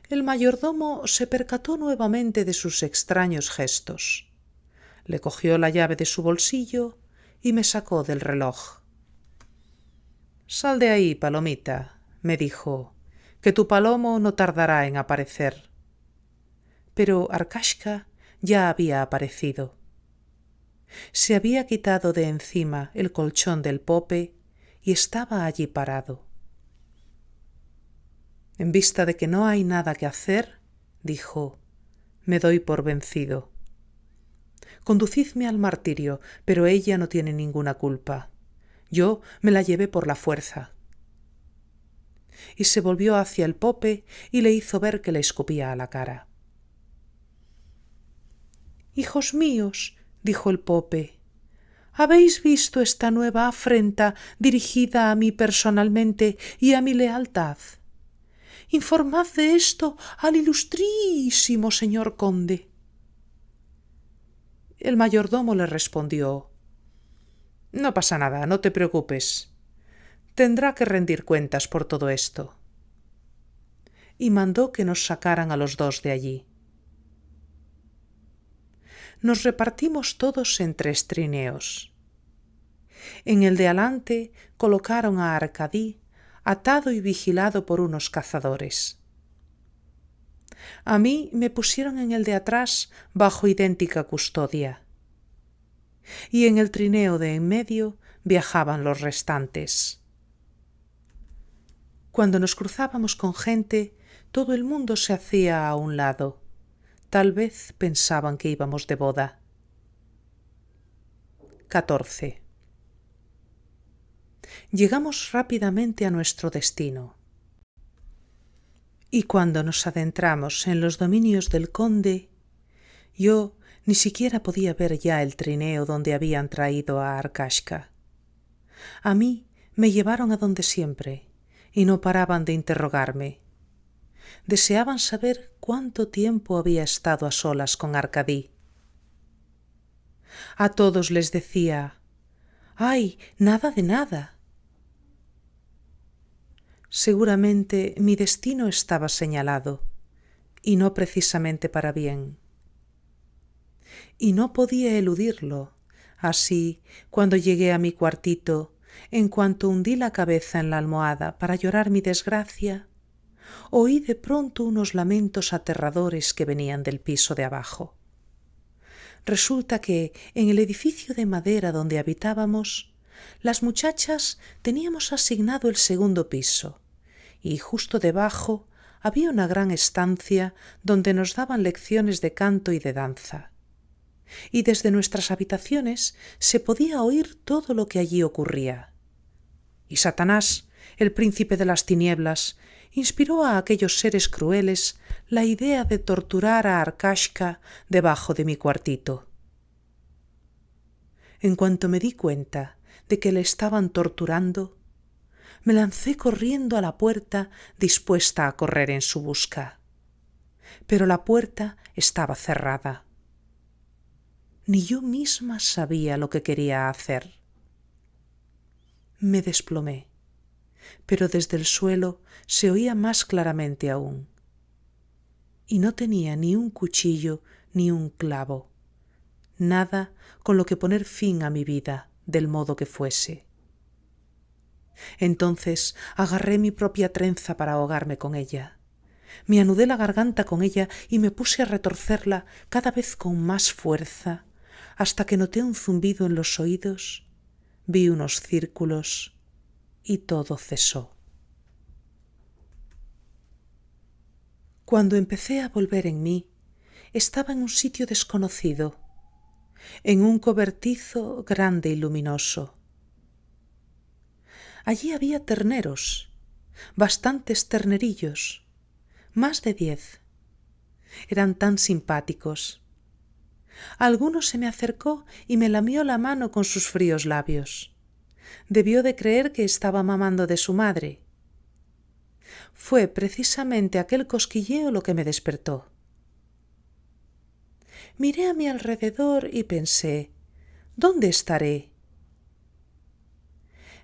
El mayordomo se percató nuevamente de sus extraños gestos. Le cogió la llave de su bolsillo y me sacó del reloj. «Sal de ahí, palomita», me dijo, «que tu palomo no tardará en aparecer». Pero Arcashka ya había aparecido. Se había quitado de encima el colchón del Pope y estaba allí parado. «En vista de que no hay nada que hacer», dijo, «me doy por vencido. Conducidme al martirio, pero ella no tiene ninguna culpa. Yo me la llevé por la fuerza». Y se volvió hacia el Pope y le hizo ver que le escupía a la cara. «Hijos míos», dijo el Pope, «¿habéis visto esta nueva afrenta dirigida a mí personalmente y a mi lealtad? Informad de esto al ilustrísimo señor conde». El mayordomo le respondió: «No pasa nada, no te preocupes. Tendrá que rendir cuentas por todo esto». Y mandó que nos sacaran a los 2 de allí. Nos repartimos todos en 3 trineos. En el de alante colocaron a Arkady, atado y vigilado por unos cazadores. A mí me pusieron en el de atrás bajo idéntica custodia. Y en el trineo de en medio viajaban los restantes. Cuando nos cruzábamos con gente, todo el mundo se hacía a un lado. Tal vez pensaban que íbamos de boda. 14. Llegamos rápidamente a nuestro destino. Y cuando nos adentramos en los dominios del conde, yo ni siquiera podía ver ya el trineo donde habían traído a Arcashka. A mí me llevaron a donde siempre, y no paraban de interrogarme. deseaban saber cuánto tiempo había estado a solas con Arcadie. A todos les decía: «¡Ay, nada de nada!». Seguramente mi destino estaba señalado, y no precisamente para bien. Y no podía eludirlo. Así, cuando llegué a mi cuartito, en cuanto hundí la cabeza en la almohada para llorar mi desgracia, oí de pronto unos lamentos aterradores que venían del piso de abajo. Resulta que en el edificio de madera donde habitábamos, las muchachas teníamos asignado el segundo piso, y justo debajo había una gran estancia donde nos daban lecciones de canto y de danza. Y desde nuestras habitaciones se podía oír todo lo que allí ocurría. Y Satanás, el príncipe de las tinieblas, inspiró a aquellos seres crueles la idea de torturar a Arkashka debajo de mi cuartito. En cuanto me di cuenta de que le estaban torturando, me lancé corriendo a la puerta dispuesta a correr en su busca. Pero la puerta estaba cerrada. Ni yo misma sabía lo que quería hacer. Me desplomé, pero desde el suelo se oía más claramente aún. Y no tenía ni un cuchillo ni un clavo, nada con lo que poner fin a mi vida del modo que fuese. Entonces agarré mi propia trenza para ahogarme con ella. Me anudé la garganta con ella y me puse a retorcerla cada vez con más fuerza, hasta que noté un zumbido en los oídos, vi unos círculos y todo cesó. Cuando empecé a volver en mí, estaba en un sitio desconocido, en un cobertizo grande y luminoso. Allí había terneros, bastantes ternerillos, más de 10. Eran tan simpáticos. Alguno se me acercó y me lamió la mano con sus fríos labios. Debió de creer que estaba mamando de su madre. Fue precisamente aquel cosquilleo lo que me despertó. Miré a mi alrededor y pensé: ¿dónde estaré?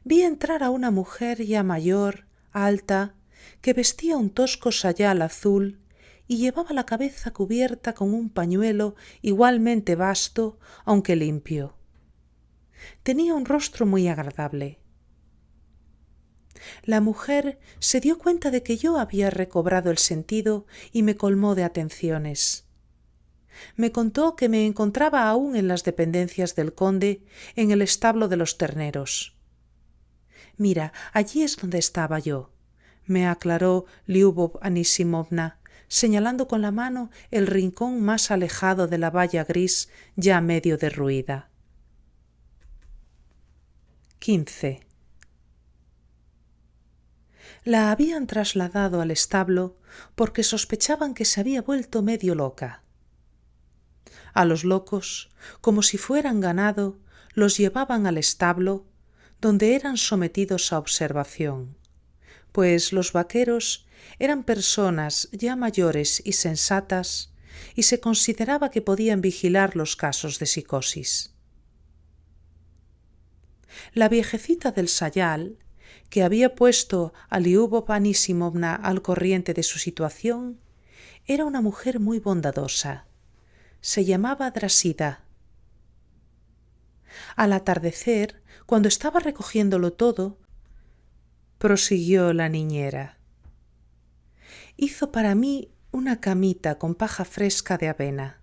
Vi entrar a una mujer ya mayor, alta, que vestía un tosco sayal azul y llevaba la cabeza cubierta con un pañuelo igualmente vasto, aunque limpio. Tenía un rostro muy agradable. La mujer se dio cuenta de que yo había recobrado el sentido y me colmó de atenciones. Me contó que me encontraba aún en las dependencias del conde, en el establo de los terneros. «Mira, allí es donde estaba yo», me aclaró Lyubov Anisimovna, señalando con la mano el rincón más alejado de la valla gris ya medio derruida. 15. La habían trasladado al establo porque sospechaban que se había vuelto medio loca. A los locos, como si fueran ganado, los llevaban al establo, donde eran sometidos a observación, pues los vaqueros eran personas ya mayores y sensatas y se consideraba que podían vigilar los casos de psicosis. La viejecita del sayal, que había puesto a Lyubov Anisimovna al corriente de su situación, era una mujer muy bondadosa. Se llamaba Drasida. Al atardecer, cuando estaba recogiéndolo todo, prosiguió la niñera, hizo para mí una camita con paja fresca de avena.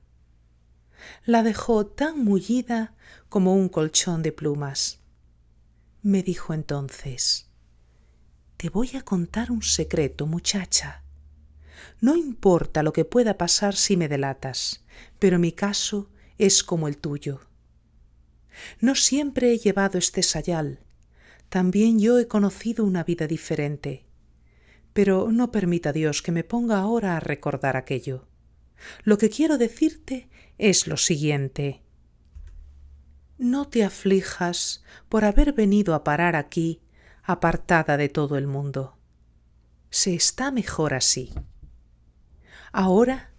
La dejó tan mullida como un colchón de plumas. Me dijo entonces: «Te voy a contar un secreto, muchacha. No importa lo que pueda pasar si me delatas, pero mi caso es como el tuyo. No siempre he llevado este sayal. También yo he conocido una vida diferente. Pero no permita Dios que me ponga ahora a recordar aquello. Lo que quiero decirte es lo siguiente. No te aflijas por haber venido a parar aquí, apartada de todo el mundo. Se está mejor así. Ahora,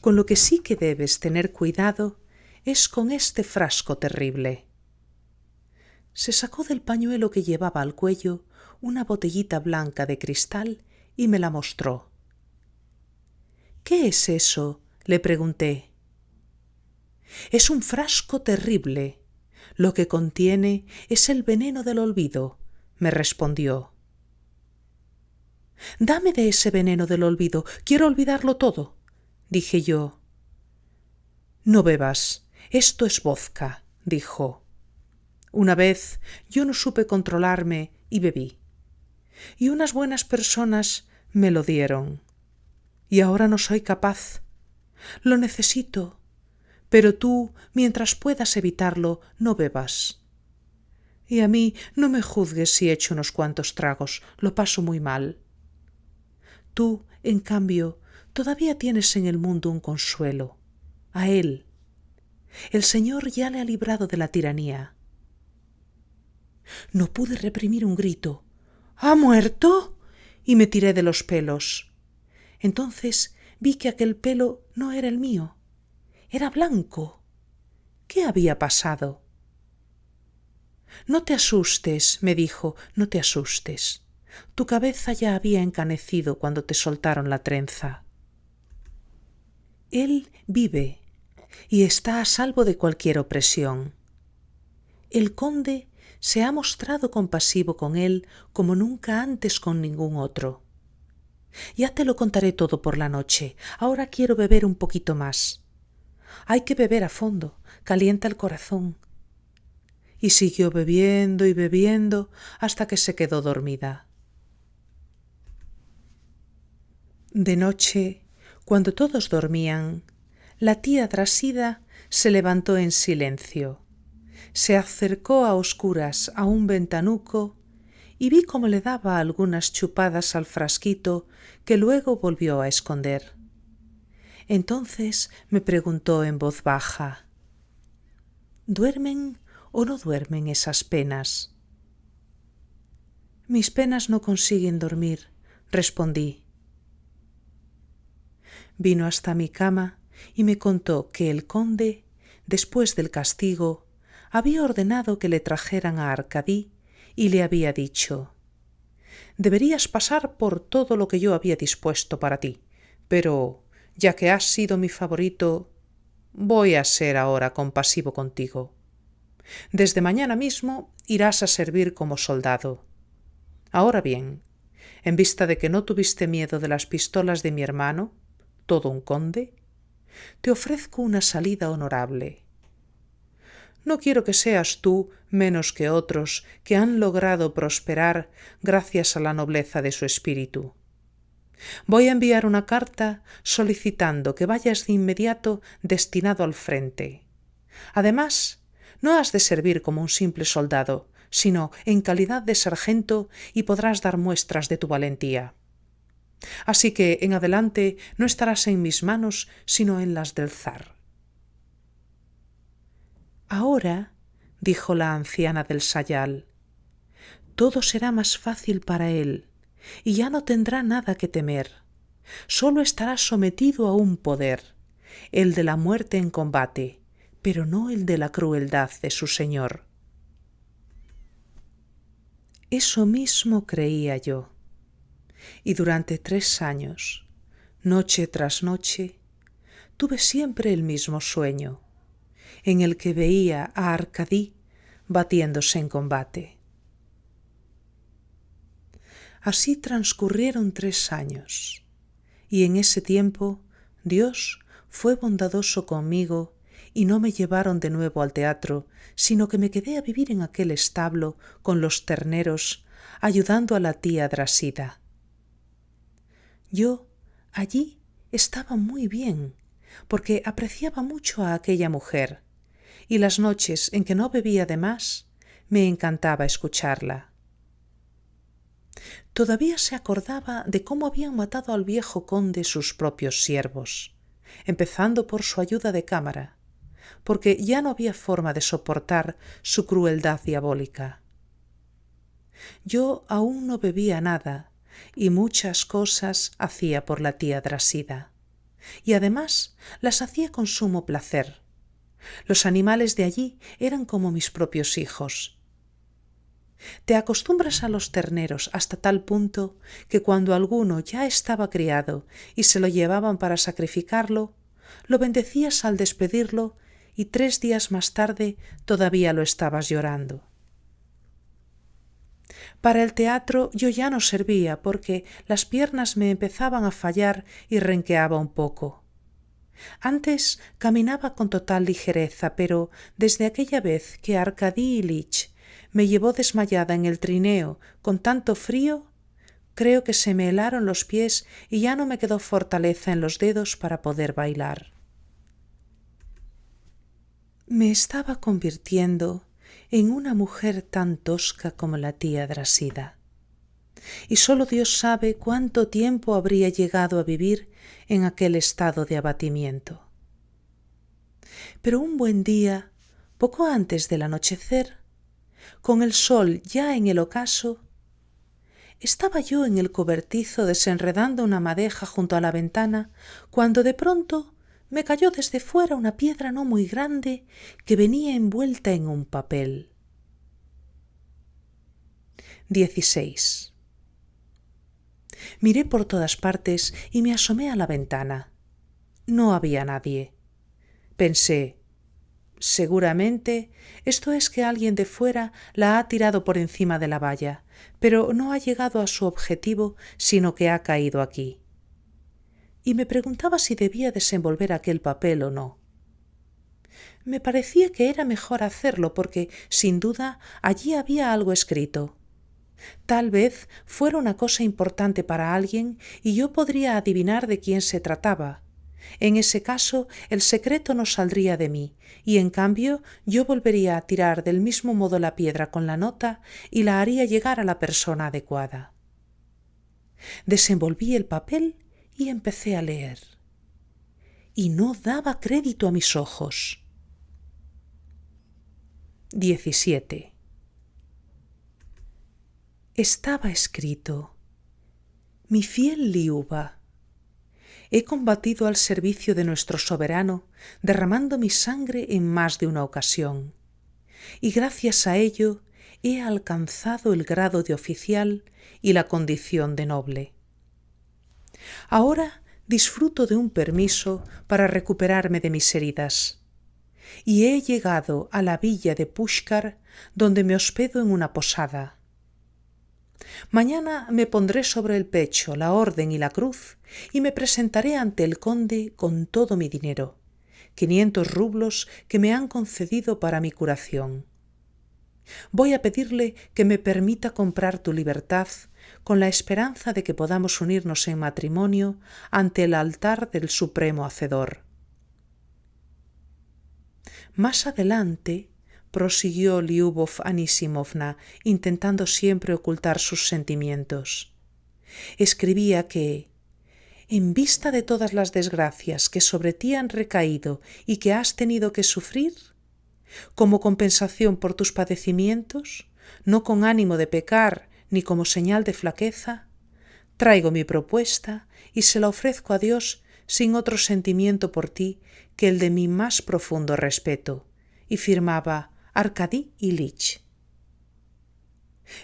con lo que sí que debes tener cuidado es con este frasco terrible. Se sacó del pañuelo que llevaba al cuello una botellita blanca de cristal y me la mostró. —¿Qué es eso? —le pregunté. —Es un frasco terrible. Lo que contiene es el veneno del olvido —me respondió. —Dame de ese veneno del olvido, quiero olvidarlo todo —dije yo. —No bebas, esto es vodka —dijo. Una vez yo no supe controlarme y bebí. Y unas buenas personas me lo dieron. Y ahora no soy capaz. Lo necesito. Pero tú, mientras puedas evitarlo, no bebas. Y a mí no me juzgues si echo unos cuantos tragos, lo paso muy mal. Tú, en cambio, todavía tienes en el mundo un consuelo, a él. El Señor ya le ha librado de la tiranía. No pude reprimir un grito. —¿Ha muerto? Y me tiré de los pelos. Entonces vi que aquel pelo no era el mío, era blanco. ¿Qué había pasado? —No te asustes —me dijo—, no te asustes. Tu cabeza ya había encanecido cuando te soltaron la trenza. Él vive y está a salvo de cualquier opresión. El conde se ha mostrado compasivo con él como nunca antes con ningún otro. Ya te lo contaré todo por la noche. Ahora quiero beber un poquito más. Hay que beber a fondo, calienta el corazón. Y siguió bebiendo y bebiendo hasta que se quedó dormida. De noche, cuando todos dormían, la tía Drasida se levantó en silencio. Se acercó a oscuras a un ventanuco y vi cómo le daba algunas chupadas al frasquito que luego volvió a esconder. Entonces me preguntó en voz baja: ¿duermen o no duermen esas penas? Mis penas no consiguen dormir, respondí. Vino hasta mi cama y me contó que el conde, después del castigo, había ordenado que le trajeran a Arcadí y le había dicho: deberías pasar por todo lo que yo había dispuesto para ti, pero ya que has sido mi favorito, voy a ser ahora compasivo contigo. Desde mañana mismo irás a servir como soldado. Ahora bien, en vista de que no tuviste miedo de las pistolas de mi hermano, todo un conde, te ofrezco una salida honorable. No quiero que seas tú menos que otros que han logrado prosperar gracias a la nobleza de su espíritu. Voy a enviar una carta solicitando que vayas de inmediato destinado al frente. Además, no has de servir como un simple soldado, sino en calidad de sargento y podrás dar muestras de tu valentía. Así que en adelante no estarás en mis manos, sino en las del zar. Ahora, dijo la anciana del sayal, todo será más fácil para él y ya no tendrá nada que temer. Solo estará sometido a un poder, el de la muerte en combate, pero no el de la crueldad de su señor. Eso mismo creía yo. Y durante 3 años, noche tras noche, tuve siempre el mismo sueño, en el que veía a Arcadí batiéndose en combate. Así transcurrieron 3 años, y en ese tiempo Dios fue bondadoso conmigo y no me llevaron de nuevo al teatro, sino que me quedé a vivir en aquel establo con los terneros, ayudando a la tía Drasida. Yo allí estaba muy bien, porque apreciaba mucho a aquella mujer, y las noches en que no bebía de más, me encantaba escucharla. Todavía se acordaba de cómo habían matado al viejo conde sus propios siervos, empezando por su ayuda de cámara, porque ya no había forma de soportar su crueldad diabólica. Yo aún no bebía nada y muchas cosas hacía por la tía Drasida. y además las hacía con sumo placer. Los animales de allí eran como mis propios hijos. Te acostumbras a los terneros hasta tal punto que cuando alguno ya estaba criado y se lo llevaban para sacrificarlo, lo bendecías al despedirlo y 3 días más tarde todavía lo estabas llorando. Para el teatro yo ya no servía porque las piernas me empezaban a fallar y renqueaba un poco. Antes caminaba con total ligereza, pero desde aquella vez que Arkady Ilich me llevó desmayada en el trineo con tanto frío, creo que se me helaron los pies y ya no me quedó fortaleza en los dedos para poder bailar. Me estaba convirtiendo en una mujer tan tosca como la tía Drasida, y solo Dios sabe cuánto tiempo habría llegado a vivir en aquel estado de abatimiento. Pero un buen día, poco antes del anochecer, con el sol ya en el ocaso, estaba yo en el cobertizo desenredando una madeja junto a la ventana, cuando de pronto me cayó desde fuera una piedra no muy grande que venía envuelta en un papel. 16. Miré por todas partes y me asomé a la ventana. No había nadie. Pensé, seguramente esto es que alguien de fuera la ha tirado por encima de la valla, pero no ha llegado a su objetivo, sino que ha caído aquí. Y me preguntaba si debía desenvolver aquel papel o no. Me parecía que era mejor hacerlo porque, sin duda, allí había algo escrito. Tal vez fuera una cosa importante para alguien y yo podría adivinar de quién se trataba. En ese caso, el secreto no saldría de mí, y en cambio yo volvería a tirar del mismo modo la piedra con la nota y la haría llegar a la persona adecuada. Desenvolví el papel y empecé a leer. Y no daba crédito a mis ojos. 17. Estaba escrito: Mi fiel Liuba, he combatido al servicio de nuestro soberano, derramando mi sangre en más de una ocasión, y gracias a ello he alcanzado el grado de oficial y la condición de noble. Ahora disfruto de un permiso para recuperarme de mis heridas, y he llegado a la villa de Pushkar, donde me hospedo en una posada. Mañana me pondré sobre el pecho la orden y la cruz y me presentaré ante el conde con todo mi dinero, 500 rublos que me han concedido para mi curación. Voy a pedirle que me permita comprar tu libertad con la esperanza de que podamos unirnos en matrimonio ante el altar del Supremo Hacedor. Más adelante, prosiguió Liubov Anisimovna, intentando siempre ocultar sus sentimientos. Escribía que, en vista de todas las desgracias que sobre ti han recaído y que has tenido que sufrir, como compensación por tus padecimientos, no con ánimo de pecar ni como señal de flaqueza, traigo mi propuesta y se la ofrezco a Dios sin otro sentimiento por ti que el de mi más profundo respeto, y firmaba Arkady Ilich.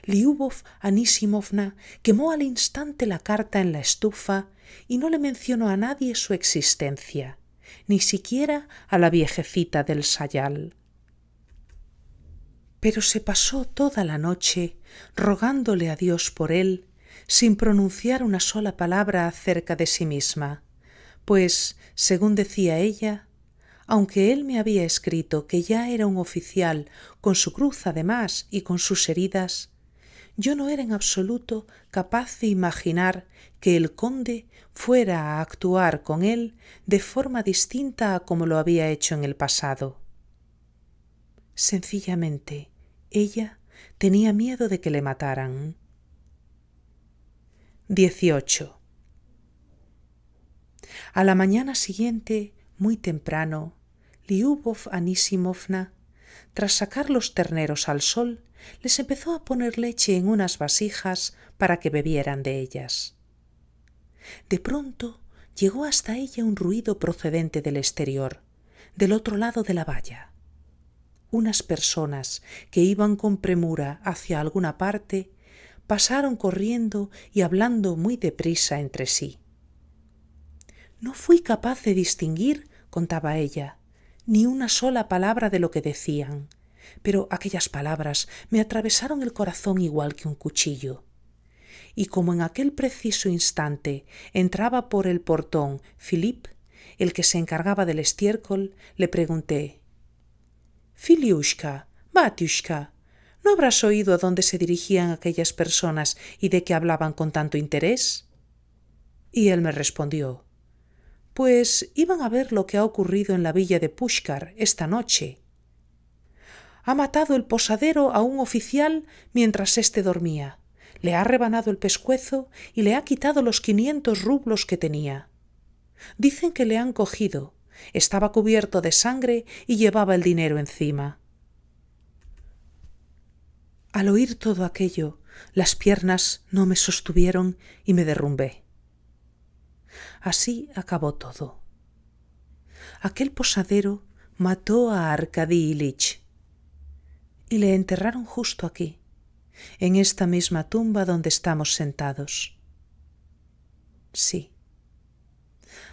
Liubov Anisimovna quemó al instante la carta en la estufa y no le mencionó a nadie su existencia, ni siquiera a la viejecita del sayal. Pero se pasó toda la noche rogándole a Dios por él, sin pronunciar una sola palabra acerca de sí misma, pues, según decía ella, aunque él me había escrito que ya era un oficial con su cruz además y con sus heridas, yo no era en absoluto capaz de imaginar que el conde fuera a actuar con él de forma distinta a como lo había hecho en el pasado. Sencillamente, ella tenía miedo de que le mataran. 18. A la mañana siguiente, muy temprano, Liubov Anisimovna, tras sacar los terneros al sol, les empezó a poner leche en unas vasijas para que bebieran de ellas. De pronto llegó hasta ella un ruido procedente del exterior, del otro lado de la valla. Unas personas que iban con premura hacia alguna parte pasaron corriendo y hablando muy deprisa entre sí. No fui capaz de distinguir, contaba ella, ni una sola palabra de lo que decían, pero aquellas palabras me atravesaron el corazón igual que un cuchillo. Y como en aquel preciso instante entraba por el portón Philippe, el que se encargaba del estiércol, le pregunté: «Filiushka, Batiushka, ¿no habrás oído a dónde se dirigían aquellas personas y de qué hablaban con tanto interés?» Y él me respondió: «Pues iban a ver lo que ha ocurrido en la villa de Pushkar esta noche. Ha matado el posadero a un oficial mientras éste dormía, le ha rebanado el pescuezo y le ha quitado los 500 rublos que tenía. Dicen que le han cogido, estaba cubierto de sangre y llevaba el dinero encima». Al oír todo aquello, las piernas no me sostuvieron y me derrumbé. Así acabó todo. Aquel posadero mató a Arkady Ilich y le enterraron justo aquí, en esta misma tumba donde estamos sentados. Sí,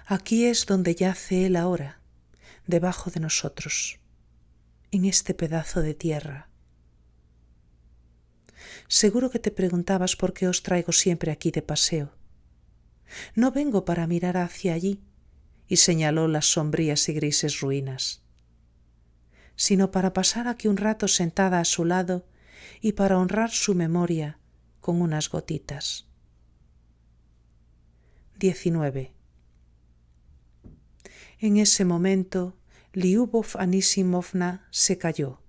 aquí es donde yace él ahora, debajo de nosotros, en este pedazo de tierra. Seguro que te preguntabas por qué os traigo siempre aquí de paseo. No vengo para mirar hacia allí, y señaló las sombrías y grises ruinas, sino para pasar aquí un rato sentada a su lado y para honrar su memoria con unas gotitas. 19. En ese momento, Lyubov Anisimovna se calló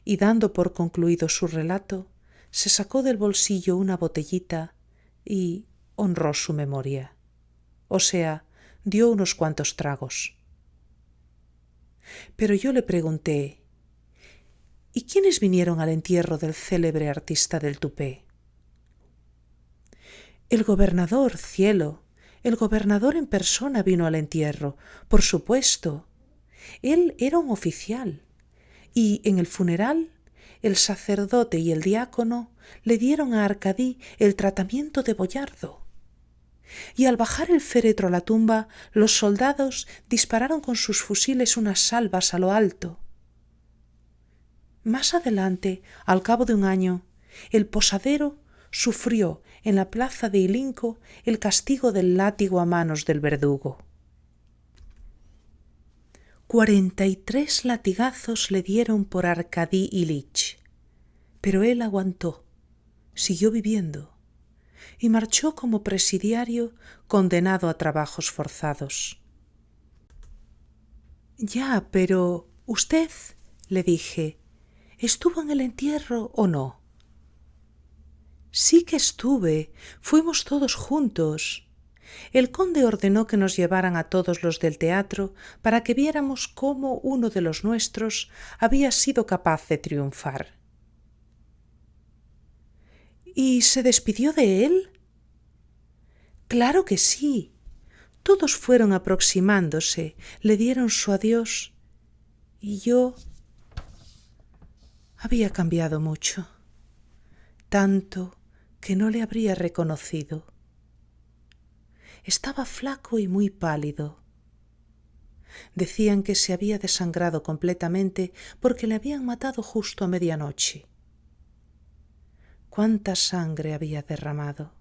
y, dando por concluido su relato, se sacó del bolsillo una botellita y honró su memoria, o sea, dio unos cuantos tragos. Pero yo le pregunté: ¿y quiénes vinieron al entierro del célebre artista del tupé? El gobernador, cielo, el gobernador en persona vino al entierro, por supuesto. Él era un oficial, y en el funeral el sacerdote y el diácono le dieron a Arkady el tratamiento de boyardo. Y al bajar el féretro a la tumba, los soldados dispararon con sus fusiles unas salvas a lo alto. Más adelante, al cabo de un año, el posadero sufrió en la plaza de Ilinko el castigo del látigo a manos del verdugo. 43 latigazos le dieron por Arkady Ilich, pero él aguantó, siguió viviendo y marchó como presidiario condenado a trabajos forzados. «Ya, pero usted», le dije, «¿estuvo en el entierro o no?» «Sí que estuve, fuimos todos juntos. El conde ordenó que nos llevaran a todos los del teatro para que viéramos cómo uno de los nuestros había sido capaz de triunfar». «¿Y se despidió de él?» «Claro que sí. Todos fueron aproximándose, le dieron su adiós y yo había cambiado mucho, tanto que no le habría reconocido. Estaba flaco y muy pálido. Decían que se había desangrado completamente porque le habían matado justo a medianoche. ¿Cuánta sangre había derramado?»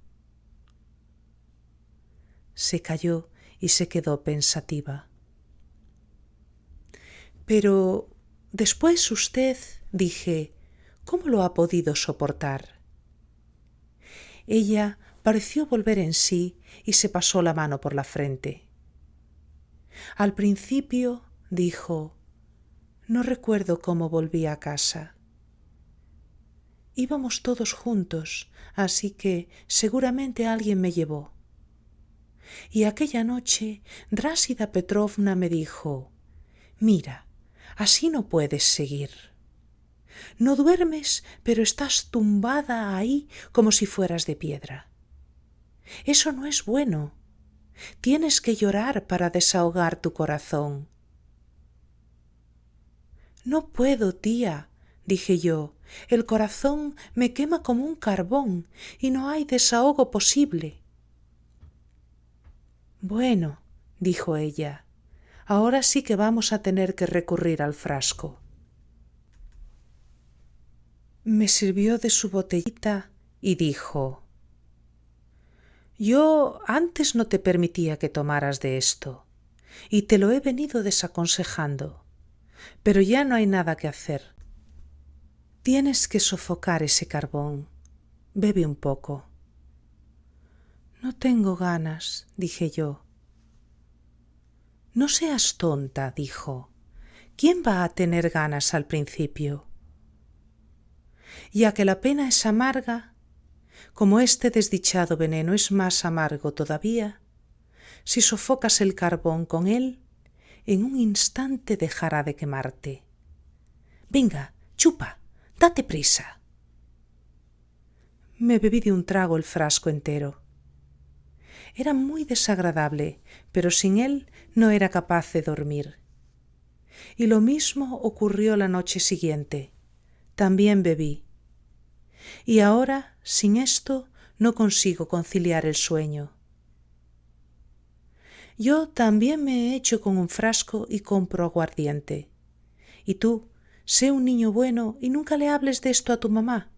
Se calló y se quedó pensativa. «Pero después usted», dije, «¿cómo lo ha podido soportar?» Ella pareció volver en sí y se pasó la mano por la frente. «Al principio», dijo, «no recuerdo cómo volví a casa. Íbamos todos juntos, así que seguramente alguien me llevó. Y aquella noche Drásida Petrovna me dijo: «Mira, así no puedes seguir. No duermes, pero estás tumbada ahí como si fueras de piedra. Eso no es bueno. Tienes que llorar para desahogar tu corazón. No puedo, tía, dije yo. El corazón me quema como un carbón y no hay desahogo posible. Bueno, dijo ella, ahora sí que vamos a tener que recurrir al frasco. Me sirvió de su botellita y dijo: yo antes no te permitía que tomaras de esto y te lo he venido desaconsejando, pero ya no hay nada que hacer. Tienes que sofocar ese carbón. Bebe un poco. No tengo ganas, dije yo. No seas tonta, dijo. ¿Quién va a tener ganas al principio? Ya que la pena es amarga, como este desdichado veneno es más amargo todavía, si sofocas el carbón con él, en un instante dejará de quemarte. Venga, chupa, date prisa. Me bebí de un trago el frasco entero. Era muy desagradable, pero sin él no era capaz de dormir. Y lo mismo ocurrió la noche siguiente. También bebí. Y ahora, sin esto, no consigo conciliar el sueño. Yo también me he hecho con un frasco y compro aguardiente. Y tú, sé un niño bueno y nunca le hables de esto a tu mamá.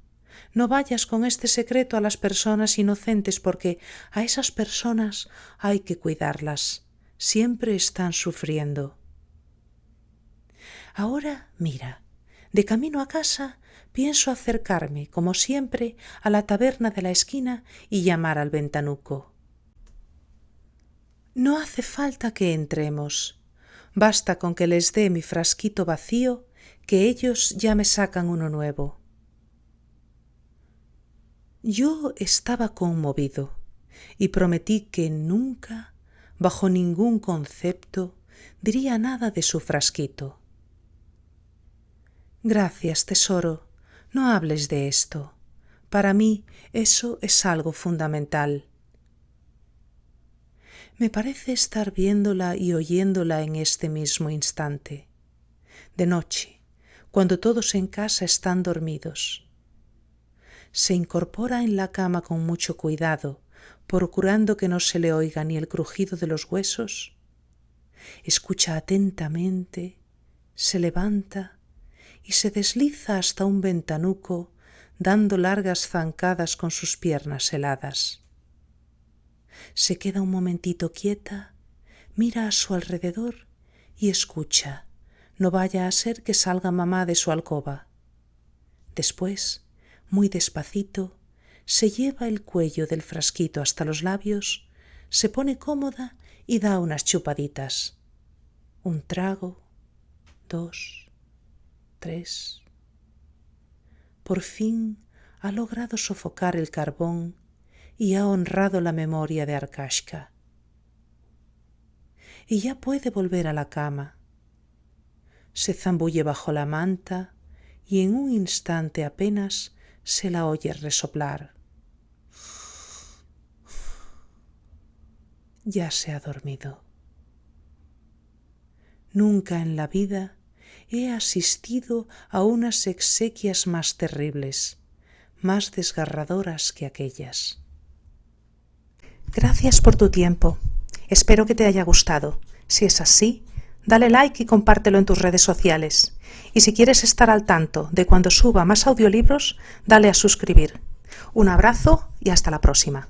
No vayas con este secreto a las personas inocentes porque a esas personas hay que cuidarlas. Siempre están sufriendo. Ahora, mira, de camino a casa pienso acercarme, como siempre, a la taberna de la esquina y llamar al ventanuco. No hace falta que entremos. Basta con que les dé mi frasquito vacío, que ellos ya me sacan uno nuevo. Yo estaba conmovido y prometí que nunca, bajo ningún concepto, diría nada de su frasquito. Gracias, tesoro, no hables de esto. Para mí eso es algo fundamental. Me parece estar viéndola y oyéndola en este mismo instante, de noche, cuando todos en casa están dormidos. Se incorpora en la cama con mucho cuidado, procurando que no se le oiga ni el crujido de los huesos. Escucha atentamente, se levanta y se desliza hasta un ventanuco, dando largas zancadas con sus piernas heladas. Se queda un momentito quieta, mira a su alrededor y escucha. No vaya a ser que salga mamá de su alcoba. Después, muy despacito, se lleva el cuello del frasquito hasta los labios, se pone cómoda y da unas chupaditas. Un trago, 2, 3. Por fin ha logrado sofocar el carbón y ha honrado la memoria de Arkashka. Y ya puede volver a la cama. Se zambulle bajo la manta y en un instante apenas se la oye resoplar. Ya se ha dormido. Nunca en la vida he asistido a unas exequias más terribles, más desgarradoras que aquellas. Gracias por tu tiempo. Espero que te haya gustado. Si es así, dale like y compártelo en tus redes sociales. Y si quieres estar al tanto de cuando suba más audiolibros, dale a suscribir. Un abrazo y hasta la próxima.